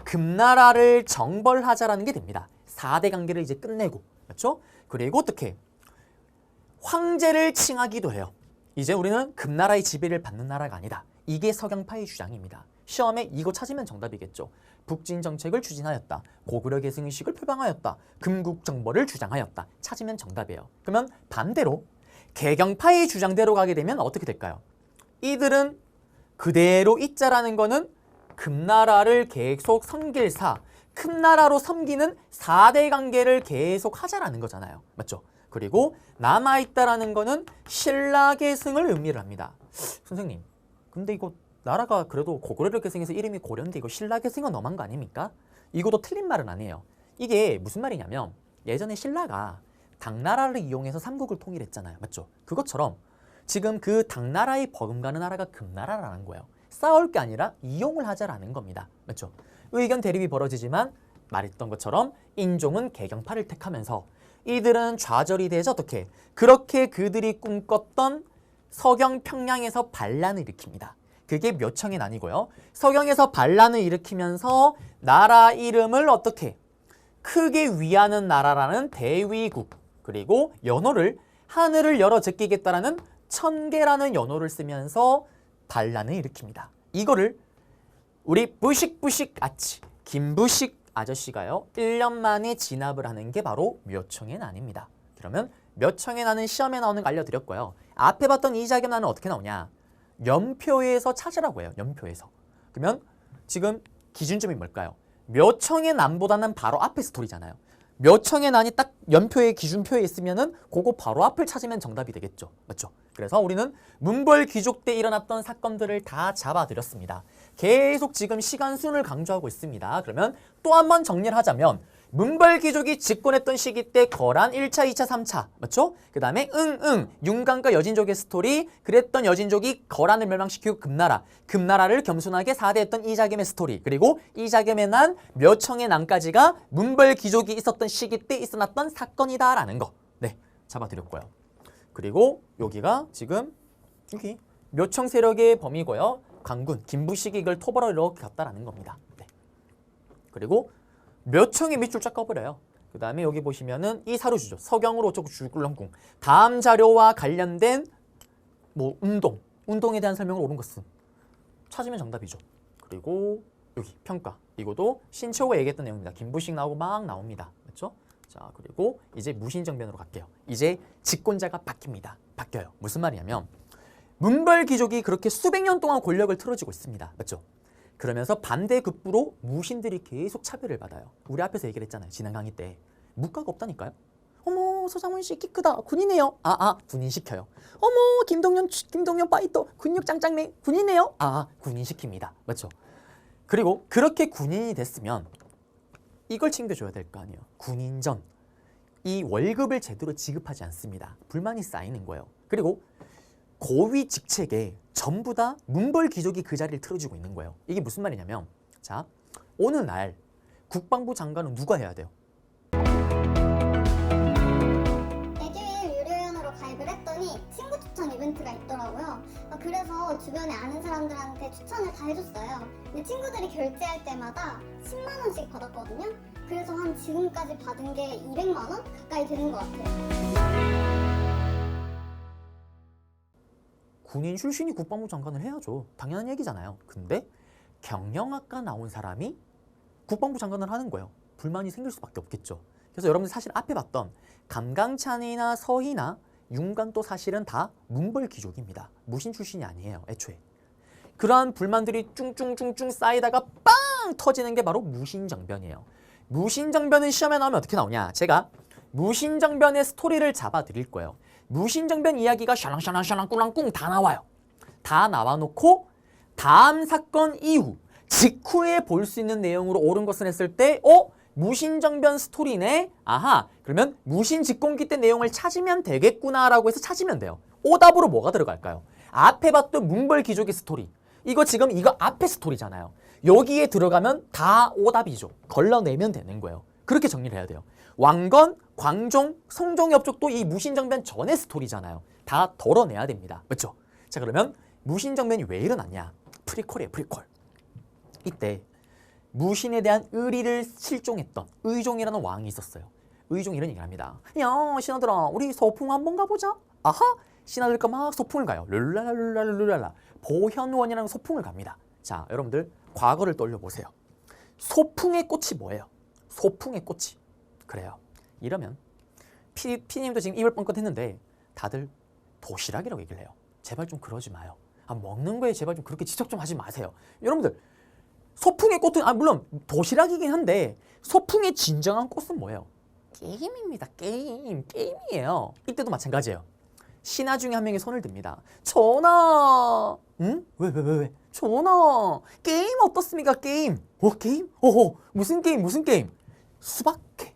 금나라를 정벌하자라는 게 됩니다. 4대 관계를 이제 끝내고, 그렇죠? 그리고 어떻게 황제를 칭하기도 해요. 이제 우리는 금나라의 지배를 받는 나라가 아니다. 이게 서경파의 주장입니다. 시험에 이거 찾으면 정답이겠죠. 북진 정책을 추진하였다. 고구려 계승의식을 표방하였다. 금국정벌을 주장하였다. 찾으면 정답이에요. 그러면 반대로 개경파의 주장대로 가게 되면 어떻게 될까요? 이들은 그대로 있자라는 거는 금나라를 계속 섬길사, 금나라로 섬기는 4대 관계를 계속 하자라는 거잖아요. 맞죠? 그리고 남아있다라는 거는 신라 계승을 의미를 합니다. 선생님, 근데 이거 나라가 그래도 고구려 계승에서 이름이 고려인데 이거 신라 계승은 너무한 거 아닙니까? 이것도 틀린 말은 아니에요. 이게 무슨 말이냐면 예전에 신라가 당나라를 이용해서 삼국을 통일했잖아요. 맞죠? 그것처럼 지금 그 당나라의 버금가는 나라가 금나라라는 거예요. 싸울 게 아니라 이용을 하자라는 겁니다. 맞죠? 의견 대립이 벌어지지만 말했던 것처럼 인종은 개경파를 택하면서 이들은 좌절이 되자 어떻게 그렇게 그들이 꿈꿨던 서경 평양에서 반란을 일으킵니다. 그게 묘청의 난이고요. 서경에서 반란을 일으키면서 나라 이름을 어떻게 크게 위하는 나라라는 대위국 그리고 연호를 하늘을 열어 제끼겠다라는 천계라는 연호를 쓰면서 반란을 일으킵니다. 이거를 우리 부식부식 아치 김부식 아저씨가요 1년 만에 진압을 하는 게 바로 묘청의 난입니다. 그러면 묘청의 난은 시험에 나오는 거 알려드렸고요. 앞에 봤던 이자겸 난은 어떻게 나오냐? 연표에서 찾으라고 해요. 연표에서. 그러면 지금 기준점이 뭘까요? 묘청의 난보다는 바로 앞에 스토리잖아요. 묘청의 난이 딱 연표의 기준표에 있으면은 그거 바로 앞을 찾으면 정답이 되겠죠. 맞죠? 그래서 우리는 문벌 귀족 때 일어났던 사건들을 다 잡아드렸습니다. 계속 지금 시간순을 강조하고 있습니다. 그러면 또 한 번 정리를 하자면 문벌 귀족이 집권했던 시기 때 거란 1차, 2차, 3차 맞죠? 그 다음에 윤관과 여진족의 스토리 그랬던 여진족이 거란을 멸망시키고 금나라를 겸손하게 사대했던 이자겸의 스토리 그리고 이자겸의 난, 묘청의 난까지가 문벌 귀족이 있었던 시기 때 있어났던 사건이다라는 거 네, 잡아드렸고요. 그리고 여기가 지금 여기 묘청 세력의 범위고요. 강군, 김부식이 이걸 토벌하러 이렇게 갔다라는 겁니다. 네. 그리고 묘청의 밑줄 쫙 꺼버려요. 그 다음에 여기 보시면은 이 사료주죠. 서경으로 어쩌고 줄꿀렁궁. 다음 자료와 관련된 뭐 운동에 대한 설명을 옳은 것은 찾으면 정답이죠. 그리고 여기 평가. 이것도 신채호가 얘기했던 내용입니다. 김부식 나오고 막 나옵니다. 맞죠? 자, 그리고 이제 무신정변으로 갈게요. 이제 집권자가 바뀌어요. 무슨 말이냐면 문벌 귀족이 그렇게 수백 년 동안 권력을 틀어지고 있습니다. 맞죠? 그러면서 반대급부로 무신들이 계속 차별을 받아요. 우리 앞에서 얘기를 했잖아요. 지난 강의 때. 무가가 없다니까요. 어머 서장훈 씨 키 크다. 군이네요. 군인시켜요. 어머 김동연 파이터 근육 짱짱맨 군이네요. 군인시킵니다. 맞죠? 그리고 그렇게 군인이 됐으면 이걸 챙겨줘야 될 거 아니에요. 군인전. 이 월급을 제대로 지급하지 않습니다. 불만이 쌓이는 거예요. 그리고 고위 직책에 전부 다 문벌 귀족이 그 자리를 틀어주고 있는 거예요. 이게 무슨 말이냐면 자 어느 날 국방부 장관은 누가 해야 돼요? 에듀윌 유료회원으로 가입을 했더니 친구 추천 이벤트가 있더라고요. 그래서 주변에 아는 사람들한테 추천을 다 해줬어요. 근데 친구들이 결제할 때마다 10만 원씩 받았거든요. 그래서 한 지금까지 받은 게 200만 원 가까이 되는 것 같아요. 군인 출신이 국방부 장관을 해야죠. 당연한 얘기잖아요. 근데 경영학과 나온 사람이 국방부 장관을 하는 거예요. 불만이 생길 수밖에 없겠죠. 그래서 여러분들 사실 앞에 봤던 감강찬이나 서희나 윤관도 사실은 다 문벌 귀족입니다. 무신 출신이 아니에요. 애초에. 그러한 불만들이 쭝쭝쭝쭝 쌓이다가 빵 터지는 게 바로 무신정변이에요. 무신정변은 시험에 나오면 어떻게 나오냐. 제가 무신정변의 스토리를 잡아드릴 거예요. 무신정변 이야기가 샤랑샤랑샤랑 꿀랑꿍 다 나와요. 다 나와놓고 다음 사건 이후 직후에 볼 수 있는 내용으로 옳은 것을 했을 때 무신정변 스토리네. 그러면 무신 집권기 때 내용을 찾으면 되겠구나라고 해서 찾으면 돼요. 오답으로 뭐가 들어갈까요? 앞에 봤던 문벌 귀족의 스토리. 이거 지금 이거 앞에 스토리잖아요. 여기에 들어가면 다 오답이죠. 걸러내면 되는 거예요. 그렇게 정리를 해야 돼요. 왕건, 광종, 성종의 업적도 이 무신정변 전의 스토리잖아요. 다 덜어내야 됩니다. 맞죠? 자, 그러면 무신정변이 왜 일어났냐? 프리퀄이에요, 프리퀄. 이때 무신에 대한 의리를 실종했던 의종이라는 왕이 있었어요. 의종이 이런 얘기를 합니다. 야, 신하들아, 우리 소풍 한번 가보자. 신하들과 막 소풍을 가요. 룰랄랄랄랄랄라. 보현원이라는 소풍을 갑니다. 자, 여러분들 과거를 떠올려보세요. 소풍의 꽃이 뭐예요? 소풍의 꽃이. 그래요. 이러면 피디님도 지금 입을 뻥끗 했는데 다들 도시락이라고 얘기를 해요. 제발 좀 그러지 마요. 먹는 거에 제발 좀 그렇게 지적 좀 하지 마세요. 여러분들 소풍의 꽃은 물론 도시락이긴 한데 소풍의 진정한 꽃은 뭐예요? 게임입니다. 게임이에요. 이때도 마찬가지예요. 신하 중에 한 명이 손을 듭니다. 전하. 응? 왜? 전하. 게임 어떻습니까? 게임. 게임? 무슨 게임? 수박회.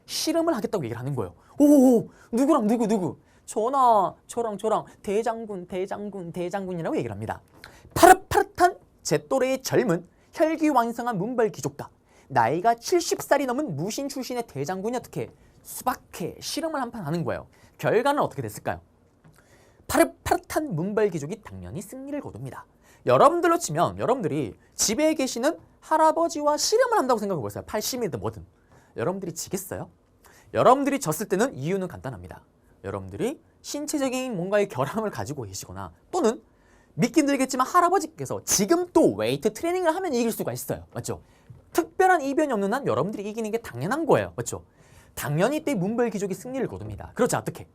씨름을 하겠다고 얘기를 하는 거예요. 누구랑 누구? 전하, 저랑 대장군이라고 얘기를 합니다. 파릇파릇한 제 또래의 젊은 혈기왕성한 문벌 귀족과 나이가 70살이 넘은 무신 출신의 대장군이 어떻게 수박회 실험을 한 판 하는 거예요. 결과는 어떻게 됐을까요? 파릇파릇한 문벌귀족이 당연히 승리를 거둡니다. 여러분들로 치면 여러분들이 집에 계시는 할아버지와 실험을 한다고 생각해 보세요. 80이든 뭐든. 여러분들이 지겠어요? 여러분들이 졌을 때는 이유는 간단합니다. 여러분들이 신체적인 뭔가의 결함을 가지고 계시거나 또는 믿긴 들겠지만 할아버지께서 지금 또 웨이트 트레이닝을 하면 이길 수가 있어요. 맞죠? 특별한 이변이 없는 한 여러분들이 이기는 게 당연한 거예요. 맞죠? 당연히 이때 문벌귀족이 승리를 거둡니다. 그렇지 어떻게?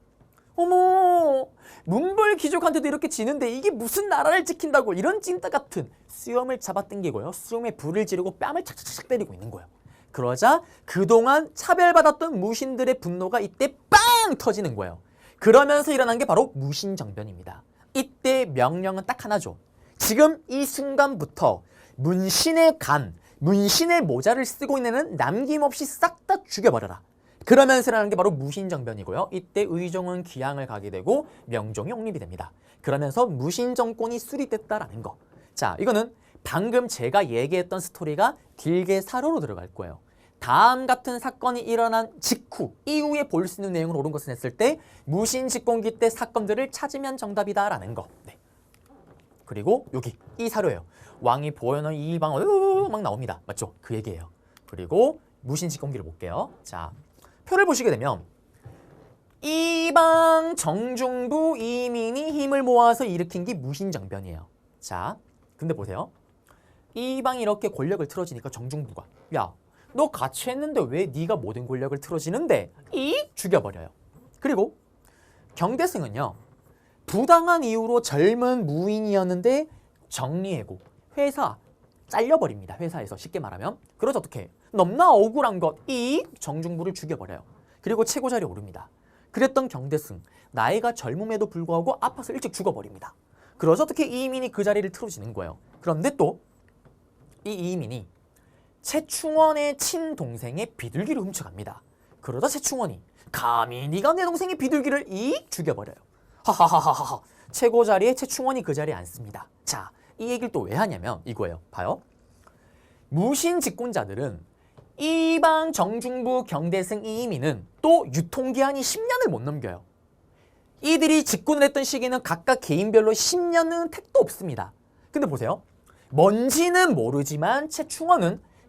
어머, 문벌귀족한테도 이렇게 지는데 이게 무슨 나라를 지킨다고 이런 찐따 같은 수염을 잡아당기고요. 수염에 불을 지르고 뺨을 착착착 때리고 있는 거예요. 그러자 그동안 차별받았던 무신들의 분노가 이때 빵 터지는 거예요. 그러면서 일어난 게 바로 무신정변입니다. 이때 명령은 딱 하나죠. 지금 이 순간부터 문신의 간, 문신의 모자를 쓰고 있는 애는 남김없이 싹 다 죽여버려라. 그러면서 일어나는 게 바로 무신정변이고요. 이때 의종은 귀양을 가게 되고 명종이 옹립이 됩니다. 그러면서 무신정권이 수립됐다라는 거. 자, 이거는 방금 제가 얘기했던 스토리가 길게 사료로 들어갈 거예요. 다음 같은 사건이 일어난 직후, 이후에 볼 수 있는 내용을 옳은 것을 했을 때 무신집권기 때 사건들을 찾으면 정답이다라는 거. 네. 그리고 여기 이 사료예요. 왕이 보여는 이방 막 나옵니다. 맞죠? 그 얘기예요. 그리고 무신집권기를 볼게요. 자, 표를 보시게 되면 이방 정중부 이민이 힘을 모아서 일으킨 게 무신정변이에요. 자, 근데 보세요. 이방이 이렇게 권력을 틀어지니까 정중부가 야, 너 같이 했는데 왜 네가 모든 권력을 틀어지는데? 죽여버려요. 그리고 경대승은요. 부당한 이유로 젊은 무인이었는데 정리해고 회사 잘려버립니다. 회사에서 쉽게 말하면. 그러죠 어떻게? 넘나 억울한 것 정중부를 죽여버려요. 그리고 최고 자리에 오릅니다. 그랬던 경대승 나이가 젊음에도 불구하고 아파서 일찍 죽어버립니다. 그러죠 어떻게 이민이 그 자리를 틀어지는 거예요. 그런데 또 이 이민이 최충원의 친동생의 비둘기를 훔쳐갑니다. 그러다 최충원이 감히 네가 내 동생의 비둘기를 죽여버려요. 하하하하하. 최고 자리에 최충원이 그 자리에 앉습니다. 자, 이 얘기를 또 왜 하냐면 이거예요. 봐요. 무신 집권자들은 이방 정중부 경대승 이민은 또 유통기한이 10년을 못 넘겨요. 이들이 집권을 했던 시기는 각각 개인별로 10년은 택도 없습니다. 근데 보세요. 뭔지는 모르지만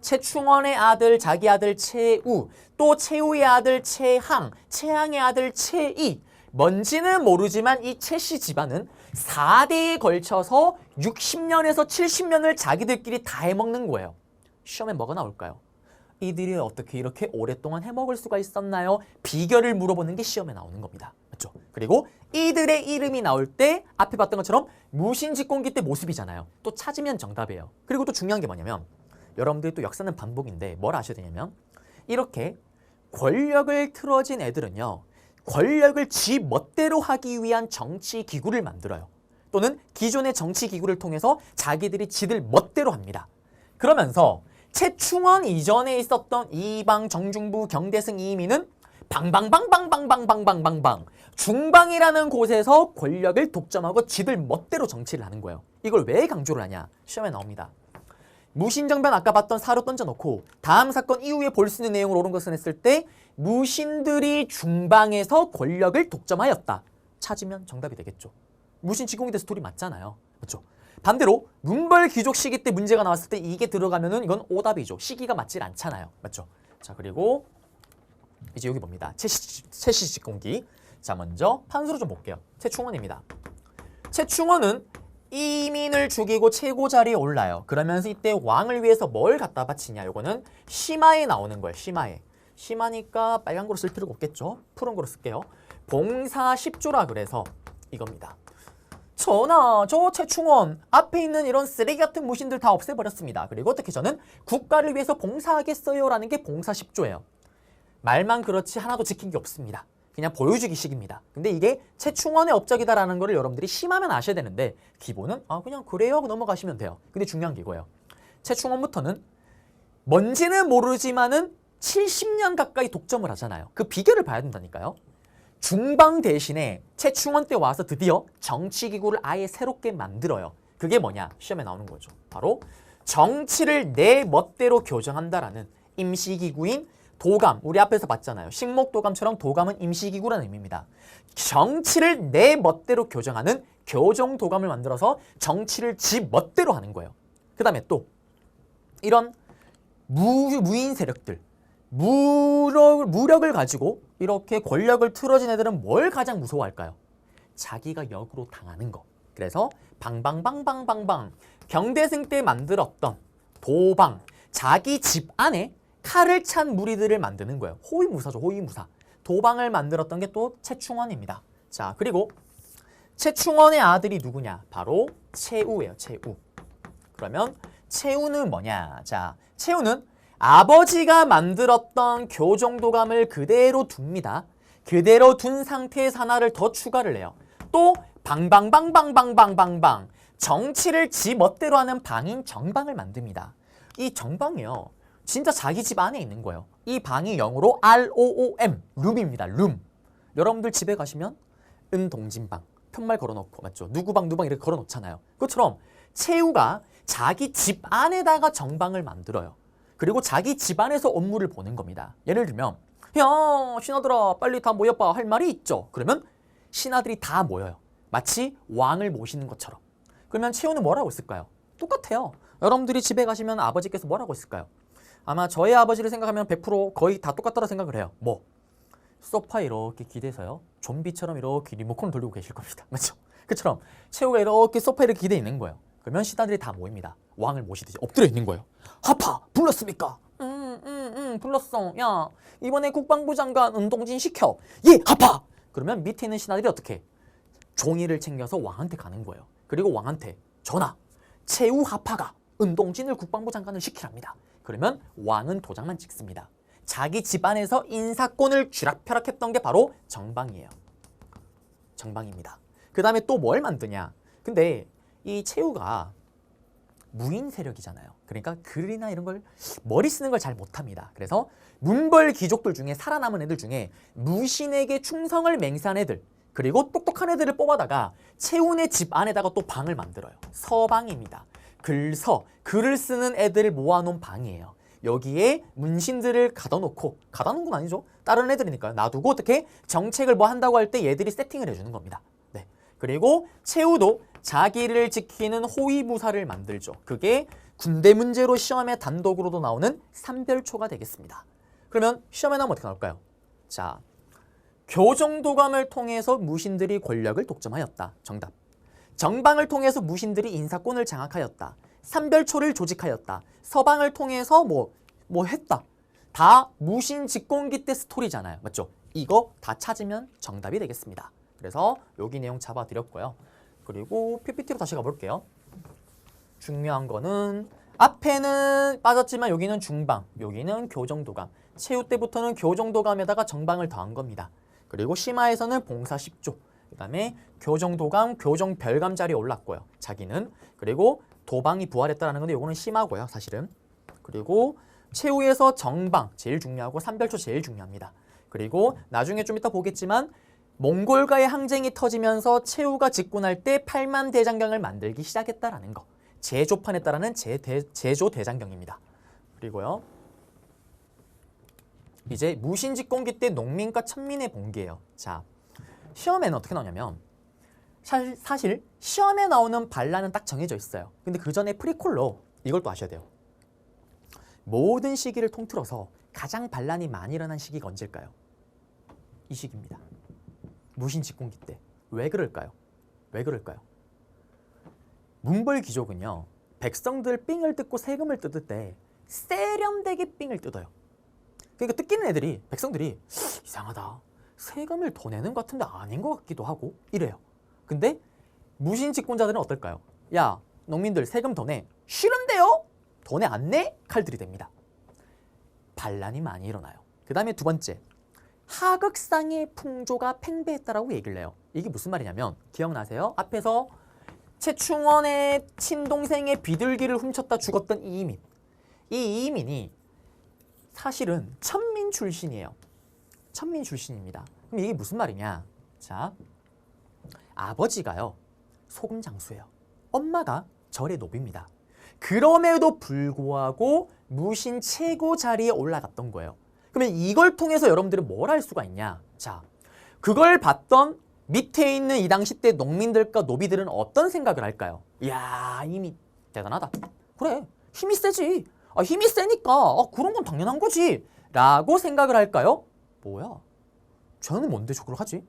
최충원의 아들, 자기 아들 최우, 또 최우의 아들 최항, 최항의 아들 최이. 뭔지는 모르지만 이 최씨 집안은 4대에 걸쳐서 60년에서 70년을 자기들끼리 다 해먹는 거예요. 시험에 뭐가 나올까요? 이들이 어떻게 이렇게 오랫동안 해먹을 수가 있었나요? 비결을 물어보는 게 시험에 나오는 겁니다. 맞죠? 그리고 이들의 이름이 나올 때 앞에 봤던 것처럼 무신집권기 때 모습이잖아요. 또 찾으면 정답이에요. 그리고 또 중요한 게 뭐냐면 여러분들이 또 역사는 반복인데 뭘 아셔야 되냐면 이렇게 권력을 틀어진 애들은요. 권력을 지 멋대로 하기 위한 정치 기구를 만들어요. 또는 기존의 정치 기구를 통해서 자기들이 지들 멋대로 합니다. 그러면서 최충원 이전에 있었던 이방 정중부 경대승 이민은 방방방방방방방방방 중방이라는 곳에서 권력을 독점하고 지들 멋대로 정치를 하는 거예요. 이걸 왜 강조를 하냐? 시험에 나옵니다. 무신정변 아까 봤던 사료 던져놓고 다음 사건 이후에 볼 수 있는 내용을 옳은 것을 했을 때 무신들이 중방에서 권력을 독점하였다. 찾으면 정답이 되겠죠. 무신 지공이 대 스토리 맞잖아요. 그렇죠? 반대로 문벌귀족 시기 때 문제가 나왔을 때 이게 들어가면은 이건 오답이죠. 시기가 맞질 않잖아요. 맞죠? 자, 그리고 이제 여기 봅니다. 최씨 집권기. 자, 먼저 판수로 좀 볼게요. 최충원입니다. 최충원은 이민을 죽이고 최고 자리에 올라요. 그러면서 이때 왕을 위해서 뭘 갖다 바치냐. 요거는 심화에 나오는 거예요. 심화에. 심하니까 빨간 거로 쓸 필요가 없겠죠. 푸른 거로 쓸게요. 봉사 10조라 그래서 이겁니다. 전하, 저 최충원 앞에 있는 이런 쓰레기 같은 무신들 다 없애버렸습니다. 그리고 어떻게 저는 국가를 위해서 봉사하겠어요 라는 게 봉사 10조예요. 말만 그렇지 하나도 지킨 게 없습니다. 그냥 보여주기식입니다. 근데 이게 최충원의 업적이다라는 거를 여러분들이 심하면 아셔야 되는데 기본은 그냥 그래요 하고 넘어가시면 돼요. 근데 중요한 게 이거예요. 최충원부터는 뭔지는 모르지만은 70년 가까이 독점을 하잖아요. 그 비결을 봐야 된다니까요. 중방 대신에 최충원 때 와서 드디어 정치기구를 아예 새롭게 만들어요. 그게 뭐냐? 시험에 나오는 거죠. 바로 정치를 내 멋대로 교정한다라는 임시기구인 도감, 우리 앞에서 봤잖아요. 식목도감처럼 도감은 임시기구라는 의미입니다. 정치를 내 멋대로 교정하는 교정도감을 만들어서 정치를 지 멋대로 하는 거예요. 그 다음에 또 이런 무인 세력들, 무력을 가지고 이렇게 권력을 틀어진 애들은 뭘 가장 무서워할까요? 자기가 역으로 당하는 거. 그래서 방방방방방방 경대승 때 만들었던 도방, 자기 집 안에 칼을 찬 무리들을 만드는 거예요. 호위무사죠, 호위무사. 도방을 만들었던 게 또 최충원입니다. 자, 그리고 최충원의 아들이 누구냐? 바로 최우예요, 최우. 그러면 최우는 뭐냐? 자, 최우는 아버지가 만들었던 교정도감을 그대로 둡니다. 그대로 둔 상태에서 하나를 더 추가를 해요. 또 방방방방방방방방 정치를 지 멋대로 하는 방인 정방을 만듭니다. 이 정방이요, 진짜 자기 집 안에 있는 거예요. 이 방이 영어로 ROOM, 룸입니다. 룸. 여러분들 집에 가시면 은동진방, 편말 걸어놓고, 맞죠? 누구방 누방 이렇게 걸어놓잖아요. 그것처럼 최우가 자기 집 안에다가 정방을 만들어요. 그리고 자기 집 안에서 업무를 보는 겁니다. 예를 들면, 야, 신하들아 빨리 다 모여봐 할 말이 있죠. 그러면 신하들이 다 모여요. 마치 왕을 모시는 것처럼. 그러면 최우는 뭐라고 했을까요? 똑같아요. 여러분들이 집에 가시면 아버지께서 뭐라고 했을까요? 아마 저희 아버지를 생각하면 100% 거의 다 똑같다고 생각을 해요. 뭐? 소파에 이렇게 기대서요. 좀비처럼 이렇게 리모컨을 돌리고 계실 겁니다. 맞죠? 그처럼 최우가 이렇게 소파에 이렇게 기대 있는 거예요. 그러면 신하들이 다 모입니다. 왕을 모시듯이 엎드려 있는 거예요. 하파! 불렀습니까? 불렀어. 야, 이번에 국방부 장관 은동진 시켜. 예, 하파! 그러면 밑에 있는 신하들이 어떻게? 종이를 챙겨서 왕한테 가는 거예요. 그리고 왕한테 전하, 최우 하파가 은동진을 국방부 장관을 시키랍니다. 그러면 왕은 도장만 찍습니다. 자기 집안에서 인사권을 쥐락펴락했던 게 바로 정방이에요. 정방입니다. 그 다음에 또 뭘 만드냐? 근데 이 최우가 무인 세력이잖아요. 그러니까 글이나 이런 걸 머리 쓰는 걸 잘 못합니다. 그래서 문벌 귀족들 중에 살아남은 애들 중에 무신에게 충성을 맹세한 애들, 그리고 똑똑한 애들을 뽑아다가 최우네 집 안에다가 또 방을 만들어요. 서방입니다. 글을 쓰는 애들을 모아놓은 방이에요. 여기에 문신들을 가둬놓고, 가둬놓은 건 아니죠. 다른 애들이니까요. 놔두고 어떻게 정책을 뭐 한다고 할 때 얘들이 세팅을 해주는 겁니다. 네. 그리고 최우도 자기를 지키는 호위무사를 만들죠. 그게 군대 문제로 시험에 단독으로도 나오는 삼별초가 되겠습니다. 그러면 시험에 나오면 어떻게 나올까요? 자, 교정도감을 통해서 무신들이 권력을 독점하였다. 정답. 정방을 통해서 무신들이 인사권을 장악하였다. 삼별초를 조직하였다. 서방을 통해서 뭐 했다. 다 무신 집권기 때 스토리잖아요. 맞죠? 이거 다 찾으면 정답이 되겠습니다. 그래서 여기 내용 잡아드렸고요. 그리고 PPT로 다시 가볼게요. 중요한 거는 앞에는 빠졌지만 여기는 중방, 여기는 교정도감. 최우 때부터는 교정도감에다가 정방을 더한 겁니다. 그리고 심화에서는 봉사 10조, 그 다음에 교정도감, 교정별감 자리에 올랐고요. 자기는. 그리고 도방이 부활했다는 건데 요거는 심하고요, 사실은. 그리고 최후에서 정방 제일 중요하고 삼별초 제일 중요합니다. 그리고 나중에 좀 이따 보겠지만 몽골과의 항쟁이 터지면서 최후가 집권할 때 8만 대장경을 만들기 시작했다라는 거. 제조판에 따르는 제조 대장경입니다. 그리고요. 이제 무신 집권기 때 농민과 천민의 봉기예요. 자, 시험에는 어떻게 나오냐면 사실 시험에 나오는 반란은 딱 정해져 있어요. 근데 그 전에 프리콜로 이걸 또 아셔야 돼요. 모든 시기를 통틀어서 가장 반란이 많이 일어난 시기가 언제일까요? 이 시기입니다. 무신 집권기 때. 왜 그럴까요? 왜 그럴까요? 문벌 귀족은요, 백성들 삥을 뜯고 세금을 뜯을 때 세련되게 삥을 뜯어요. 그러니까 뜯기는 애들이, 백성들이 이상하다. 세금을 더 내는 것 같은데 아닌 것 같기도 하고 이래요. 근데 무신 집권자들은 어떨까요? 야, 농민들 세금 더 내. 싫은데요? 더 내 안 내? 칼들이 됩니다. 반란이 많이 일어나요. 그 다음에 두 번째, 하극상의 풍조가 팽배했다라고 얘기를 해요. 이게 무슨 말이냐면 기억나세요? 앞에서 최충원의 친동생의 비둘기를 훔쳤다 죽었던 이이민. 이 이이민이 사실은 천민 출신이에요. 천민 출신입니다. 그럼 이게 무슨 말이냐? 자, 아버지가요, 소금 장수예요. 엄마가 절의 노비입니다. 그럼에도 불구하고 무신 최고 자리에 올라갔던 거예요. 그러면 이걸 통해서 여러분들은 뭘 할 수가 있냐? 자, 그걸 봤던 밑에 있는 이 당시 때 농민들과 노비들은 어떤 생각을 할까요? 이야, 이미 대단하다. 그래, 힘이 세지. 힘이 세니까 그런 건 당연한 거지. 라고 생각을 할까요? 뭐야? 쟤는 뭔데 저걸 하지?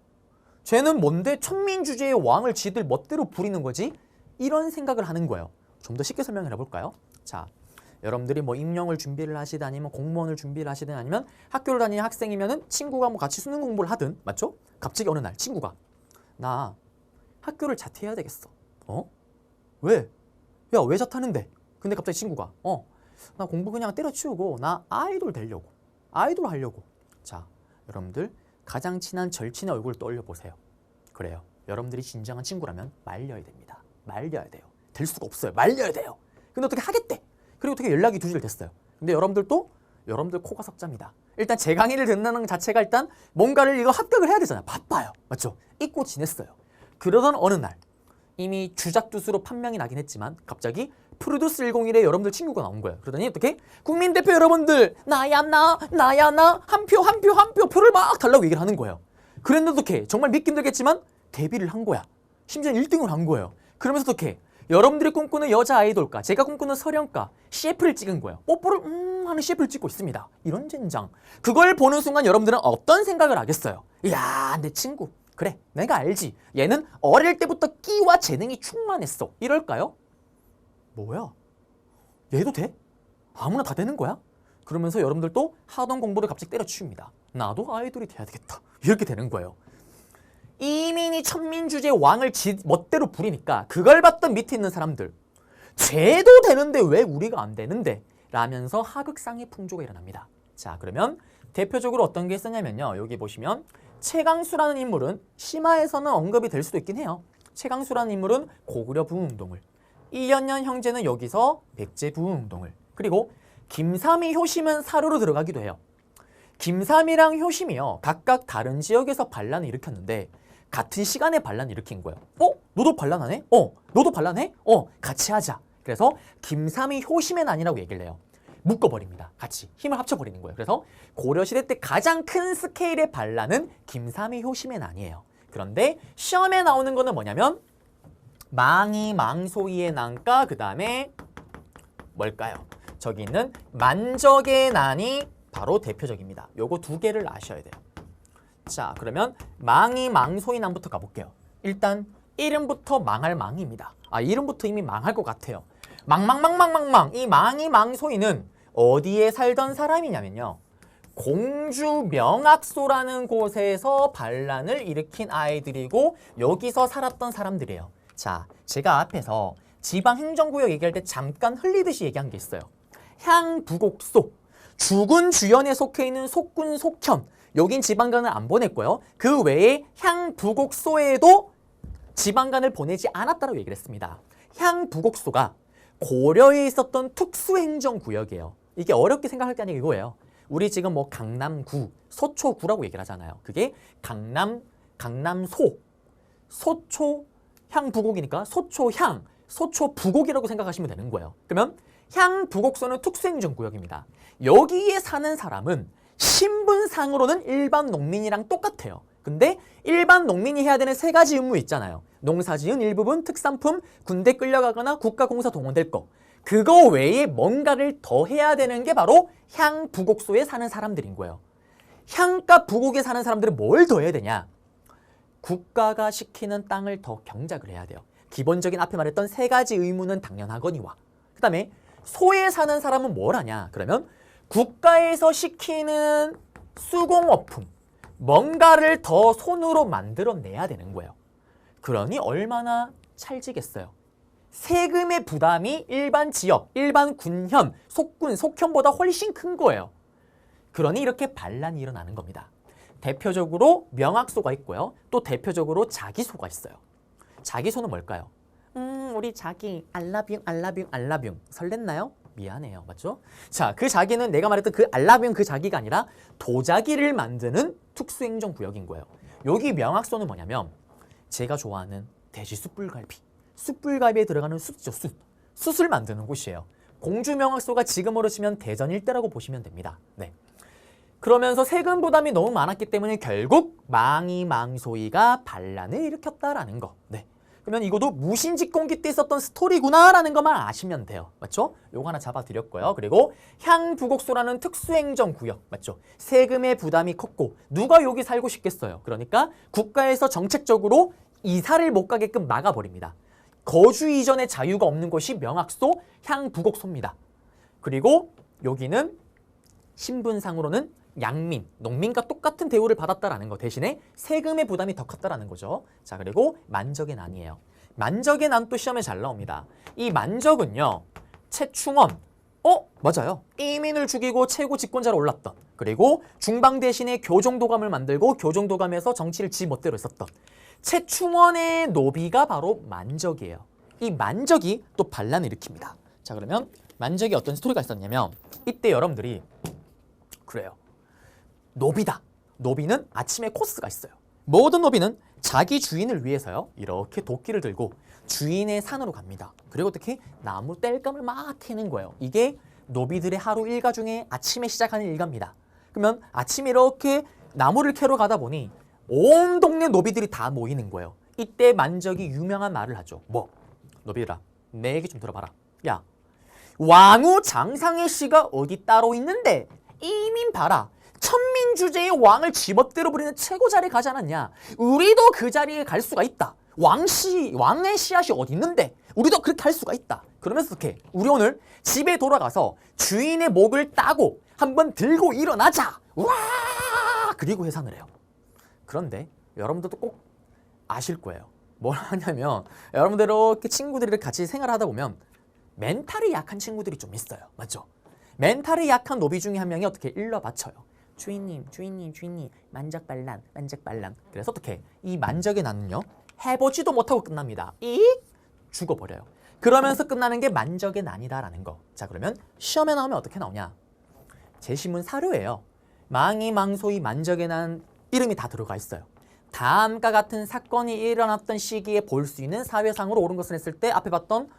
쟤는 뭔데 천민주제의 왕을 지들 멋대로 부리는 거지? 이런 생각을 하는 거예요. 좀 더 쉽게 설명을 해볼까요? 자, 여러분들이 뭐 임용을 준비를 하시든 아니면 공무원을 준비를 하시든 아니면 학교를 다니는 학생이면은 친구가 뭐 같이 수능 공부를 하든, 맞죠? 갑자기 어느 날 친구가 나 학교를 자퇴해야 되겠어. 왜? 야, 왜 자퇴하는데? 근데 갑자기 친구가 나 공부 그냥 때려치우고 나 아이돌 되려고. 아이돌 하려고. 자, 여러분들 가장 친한 절친의 얼굴을 떠올려 보세요. 그래요. 여러분들이 진정한 친구라면 말려야 됩니다. 말려야 돼요. 될 수가 없어요. 말려야 돼요. 근데 어떻게 하겠대? 그리고 어떻게 연락이 두절 됐어요. 근데 여러분들 코가 석자입니다. 일단 제 강의를 듣는다는 것 자체가 일단 뭔가를 이거 합격을 해야 되잖아요. 바빠요. 맞죠? 잊고 지냈어요. 그러던 어느 날 이미 주작두수로 판명이 나긴 했지만 갑자기 프로듀스 101에 여러분들 친구가 나온 거예요. 그러더니 어떻게? 국민대표 여러분들 나야 나 한 표 표를 막 달라고 얘기를 하는 거예요. 그랬는데 어떻게? 정말 믿기 힘들겠지만 데뷔를 한 거야. 심지어 1등을 한 거예요. 그러면서 어떻게? 여러분들이 꿈꾸는 여자 아이돌과 제가 꿈꾸는 설영과 CF를 찍은 거예요. 뽀뽀를 하는 CF를 찍고 있습니다. 이런 젠장. 그걸 보는 순간 여러분들은 어떤 생각을 하겠어요? 이야, 내 친구. 그래, 내가 알지. 얘는 어릴 때부터 끼와 재능이 충만했어. 이럴까요? 뭐야? 얘도 돼? 아무나 다 되는 거야? 그러면서 여러분들도 하던 공부를 갑자기 때려치웁니다. 나도 아이돌이 돼야 되겠다. 이렇게 되는 거예요. 이민이 천민주제 왕을 멋대로 부리니까 그걸 봤던 밑에 있는 사람들 쟤도 되는데 왜 우리가 안 되는데? 라면서 하극상의 풍조가 일어납니다. 자, 그러면 대표적으로 어떤 게 있었냐면요. 여기 보시면 최강수라는 인물은 심화에서는 언급이 될 수도 있긴 해요. 최강수라는 인물은 고구려 부흥운동을, 이연년 형제는 여기서 백제 부흥운동을, 그리고 김삼이 효심은 사료로 들어가기도 해요. 김삼이랑 효심이요. 각각 다른 지역에서 반란을 일으켰는데 같은 시간에 반란을 일으킨 거예요. 너도 반란하네? 너도 반란해? 같이 하자. 그래서 김삼이 효심의 난이라고 얘기를 해요. 묶어버립니다. 같이 힘을 합쳐버리는 거예요. 그래서 고려시대 때 가장 큰 스케일의 반란은 김삼이 효심의 난이에요. 그런데 시험에 나오는 거는 뭐냐면 망이 망소이의 난과 그 다음에 뭘까요? 저기 있는 만적의 난이 바로 대표적입니다. 요거 두 개를 아셔야 돼요. 자, 그러면 망이 망소이 난부터 가볼게요. 일단 이름부터 망할 망입니다. 이름부터 이미 망할 것 같아요. 망망망망망망. 이 망이 망소이는 어디에 살던 사람이냐면요. 공주 명악소라는 곳에서 반란을 일으킨 아이들이고 여기서 살았던 사람들이에요. 자, 제가 앞에서 지방행정구역 얘기할 때 잠깐 흘리듯이 얘기한 게 있어요. 향부곡소. 죽은 주연에 속해 있는 속군, 속현. 여긴 지방간을 안 보냈고요. 그 외에 향부곡소에도 지방간을 보내지 않았다고 얘기를 했습니다. 향부곡소가 고려에 있었던 특수행정구역이에요. 이게 어렵게 생각할 게 아니고 이거예요. 우리 지금 뭐 강남구, 서초구라고 얘기를 하잖아요. 그게 강남소, 소초, 향부곡이니까 소초향, 소초부곡이라고 생각하시면 되는 거예요. 그러면 향부곡소는 특수행정구역입니다. 여기에 사는 사람은 신분상으로는 일반 농민이랑 똑같아요. 근데 일반 농민이 해야 되는 세 가지 의무 있잖아요. 농사지은 일부분, 특산품, 군대 끌려가거나 국가공사 동원될 거. 그거 외에 뭔가를 더 해야 되는 게 바로 향부곡소에 사는 사람들인 거예요. 향과 부곡에 사는 사람들은 뭘 더 해야 되냐? 국가가 시키는 땅을 더 경작을 해야 돼요. 기본적인 앞에 말했던 세 가지 의무는 당연하거니와. 그 다음에 소에 사는 사람은 뭘 하냐? 그러면 국가에서 시키는 수공업품, 뭔가를 더 손으로 만들어내야 되는 거예요. 그러니 얼마나 찰지겠어요. 세금의 부담이 일반 지역, 일반 군현, 속군, 속현보다 훨씬 큰 거예요. 그러니 이렇게 반란이 일어나는 겁니다. 대표적으로 명악소가 있고요. 또 대표적으로 자기소가 있어요. 자기소는 뭘까요? 우리 자기 알라뷰 설렜나요? 미안해요. 맞죠? 자, 그 자기는 내가 말했던 그 알라뷰 그 자기가 아니라 도자기를 만드는 특수행정구역인 거예요. 여기 명악소는 뭐냐면 제가 좋아하는 돼지 숯불갈비. 숯불갈비에 들어가는 숯이죠. 숯을 만드는 곳이에요. 공주명학소가 지금으로 치면 대전 일대라고 보시면 됩니다. 네. 그러면서 세금 부담이 너무 많았기 때문에 결국 망이망소이가 반란을 일으켰다라는 거. 네. 그러면 이것도 무신직공기 때 있었던 스토리구나라는 것만 아시면 돼요. 맞죠? 요거 하나 잡아드렸고요. 그리고 향부곡소라는 특수행정구역. 맞죠? 세금의 부담이 컸고 누가 여기 살고 싶겠어요. 그러니까 국가에서 정책적으로 이사를 못 가게끔 막아버립니다. 거주 이전의 자유가 없는 곳이 명학소, 향부곡소입니다. 그리고 여기는 신분상으로는 양민, 농민과 똑같은 대우를 받았다라는 거 대신에 세금의 부담이 더 컸다라는 거죠. 자, 그리고 만적의 난이에요. 만적의 난 또 시험에 잘 나옵니다. 이 만적은요, 최충원, 맞아요. 이민을 죽이고 최고 집권자로 올랐던, 그리고 중방 대신에 교정도감을 만들고 교정도감에서 정치를 지 멋대로 했었던 최충원의 노비가 바로 만적이에요. 이 만적이 또 반란을 일으킵니다. 자, 그러면 만적이 어떤 스토리가 있었냐면 이때 여러분들이 그래요. 노비다. 노비는 아침에 코스가 있어요. 모든 노비는 자기 주인을 위해서요. 이렇게 도끼를 들고 주인의 산으로 갑니다. 그리고 어떻게 나무 땔감을 막 캐는 거예요. 이게 노비들의 하루 일과 중에 아침에 시작하는 일과입니다. 그러면 아침에 이렇게 나무를 캐러 가다 보니 온 동네 노비들이 다 모이는 거예요. 이때 만적이 유명한 말을 하죠. 뭐? 노비들아, 내 얘기 좀 들어봐라. 야, 왕후 장상의 씨가 어디 따로 있는데 이민 봐라. 천민 주제의 왕을 지멋대로 부리는 최고 자리에 가지 않았냐. 우리도 그 자리에 갈 수가 있다. 왕의 씨앗이 어디 있는데 우리도 그렇게 할 수가 있다. 그러면서 어떻게 우리 오늘 집에 돌아가서 주인의 목을 따고 한번 들고 일어나자. 와! 그리고 해산을 해요. 그런데 여러분들도 꼭 아실 거예요. 뭘 하냐면 여러분들 이렇게 친구들이랑 같이 생활하다 보면 멘탈이 약한 친구들이 좀 있어요. 맞죠? 멘탈이 약한 노비 중에 한 명이 어떻게 일러 바쳐요. 주인님, 만적반란. 그래서 어떻게 이 만적의 난은요, 해보지도 못하고 끝납니다. 죽어버려요. 그러면서 끝나는 게 만적의 난이다라는 거. 자, 그러면 시험에 나오면 어떻게 나오냐? 제시문 사료예요. 망이망소이 만적의 난 이름이 다 들어가 있어요. 다음과 같은 사건이 일어났던 시기에 볼 수 있는 사회상으로 옳은 것을 했을 때 앞에 봤던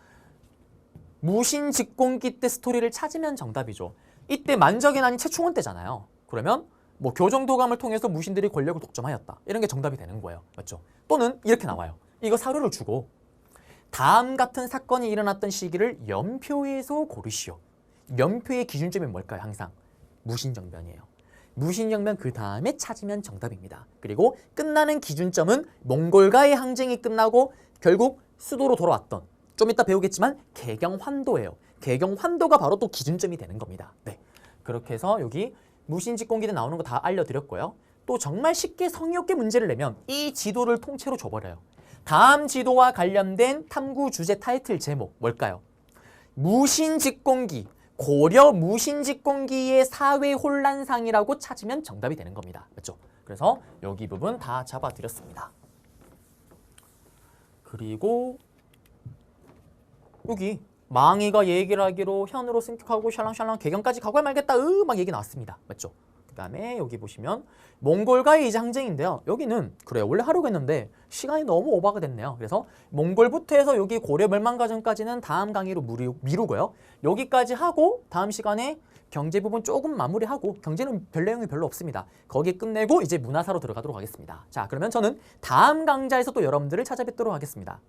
무신직공기 때 스토리를 찾으면 정답이죠. 이때 만적의 난이 최충원 때잖아요. 그러면 뭐 교정도감을 통해서 무신들이 권력을 독점하였다. 이런 게 정답이 되는 거예요. 맞죠? 또는 이렇게 나와요. 이거 사료를 주고 다음 같은 사건이 일어났던 시기를 연표에서 고르시오. 연표의 기준점이 뭘까요? 항상 무신정변이에요. 무신정변 그 다음에 찾으면 정답입니다. 그리고 끝나는 기준점은 몽골과의 항쟁이 끝나고 결국 수도로 돌아왔던, 좀 이따 배우겠지만 개경환도예요. 개경환도가 바로 또 기준점이 되는 겁니다. 네, 그렇게 해서 여기 무신직공기대 나오는 거 다 알려드렸고요. 또 정말 쉽게 성의 없게 문제를 내면 이 지도를 통째로 줘버려요. 다음 지도와 관련된 탐구 주제 타이틀 제목 뭘까요? 무신직공기, 고려 무신직공기의 사회 혼란상이라고 찾으면 정답이 되는 겁니다. 맞죠? 그래서 여기 부분 다 잡아드렸습니다. 그리고 여기 망이가 얘기를 하기로 현으로 승격하고 샬랑샬랑 개경까지 가고 말겠다. 막 얘기 나왔습니다. 맞죠? 그 다음에 여기 보시면 몽골과의 이제 항쟁인데요. 여기는 그래요. 원래 하려고 했는데 시간이 너무 오버가 됐네요. 그래서 몽골부터 해서 여기 고려 멸망 과정까지는 다음 강의로 미루고요. 여기까지 하고 다음 시간에 경제 부분 조금 마무리하고, 경제는 별 내용이 별로 없습니다. 거기 끝내고 이제 문화사로 들어가도록 하겠습니다. 자, 그러면 저는 다음 강좌에서 또 여러분들을 찾아뵙도록 하겠습니다.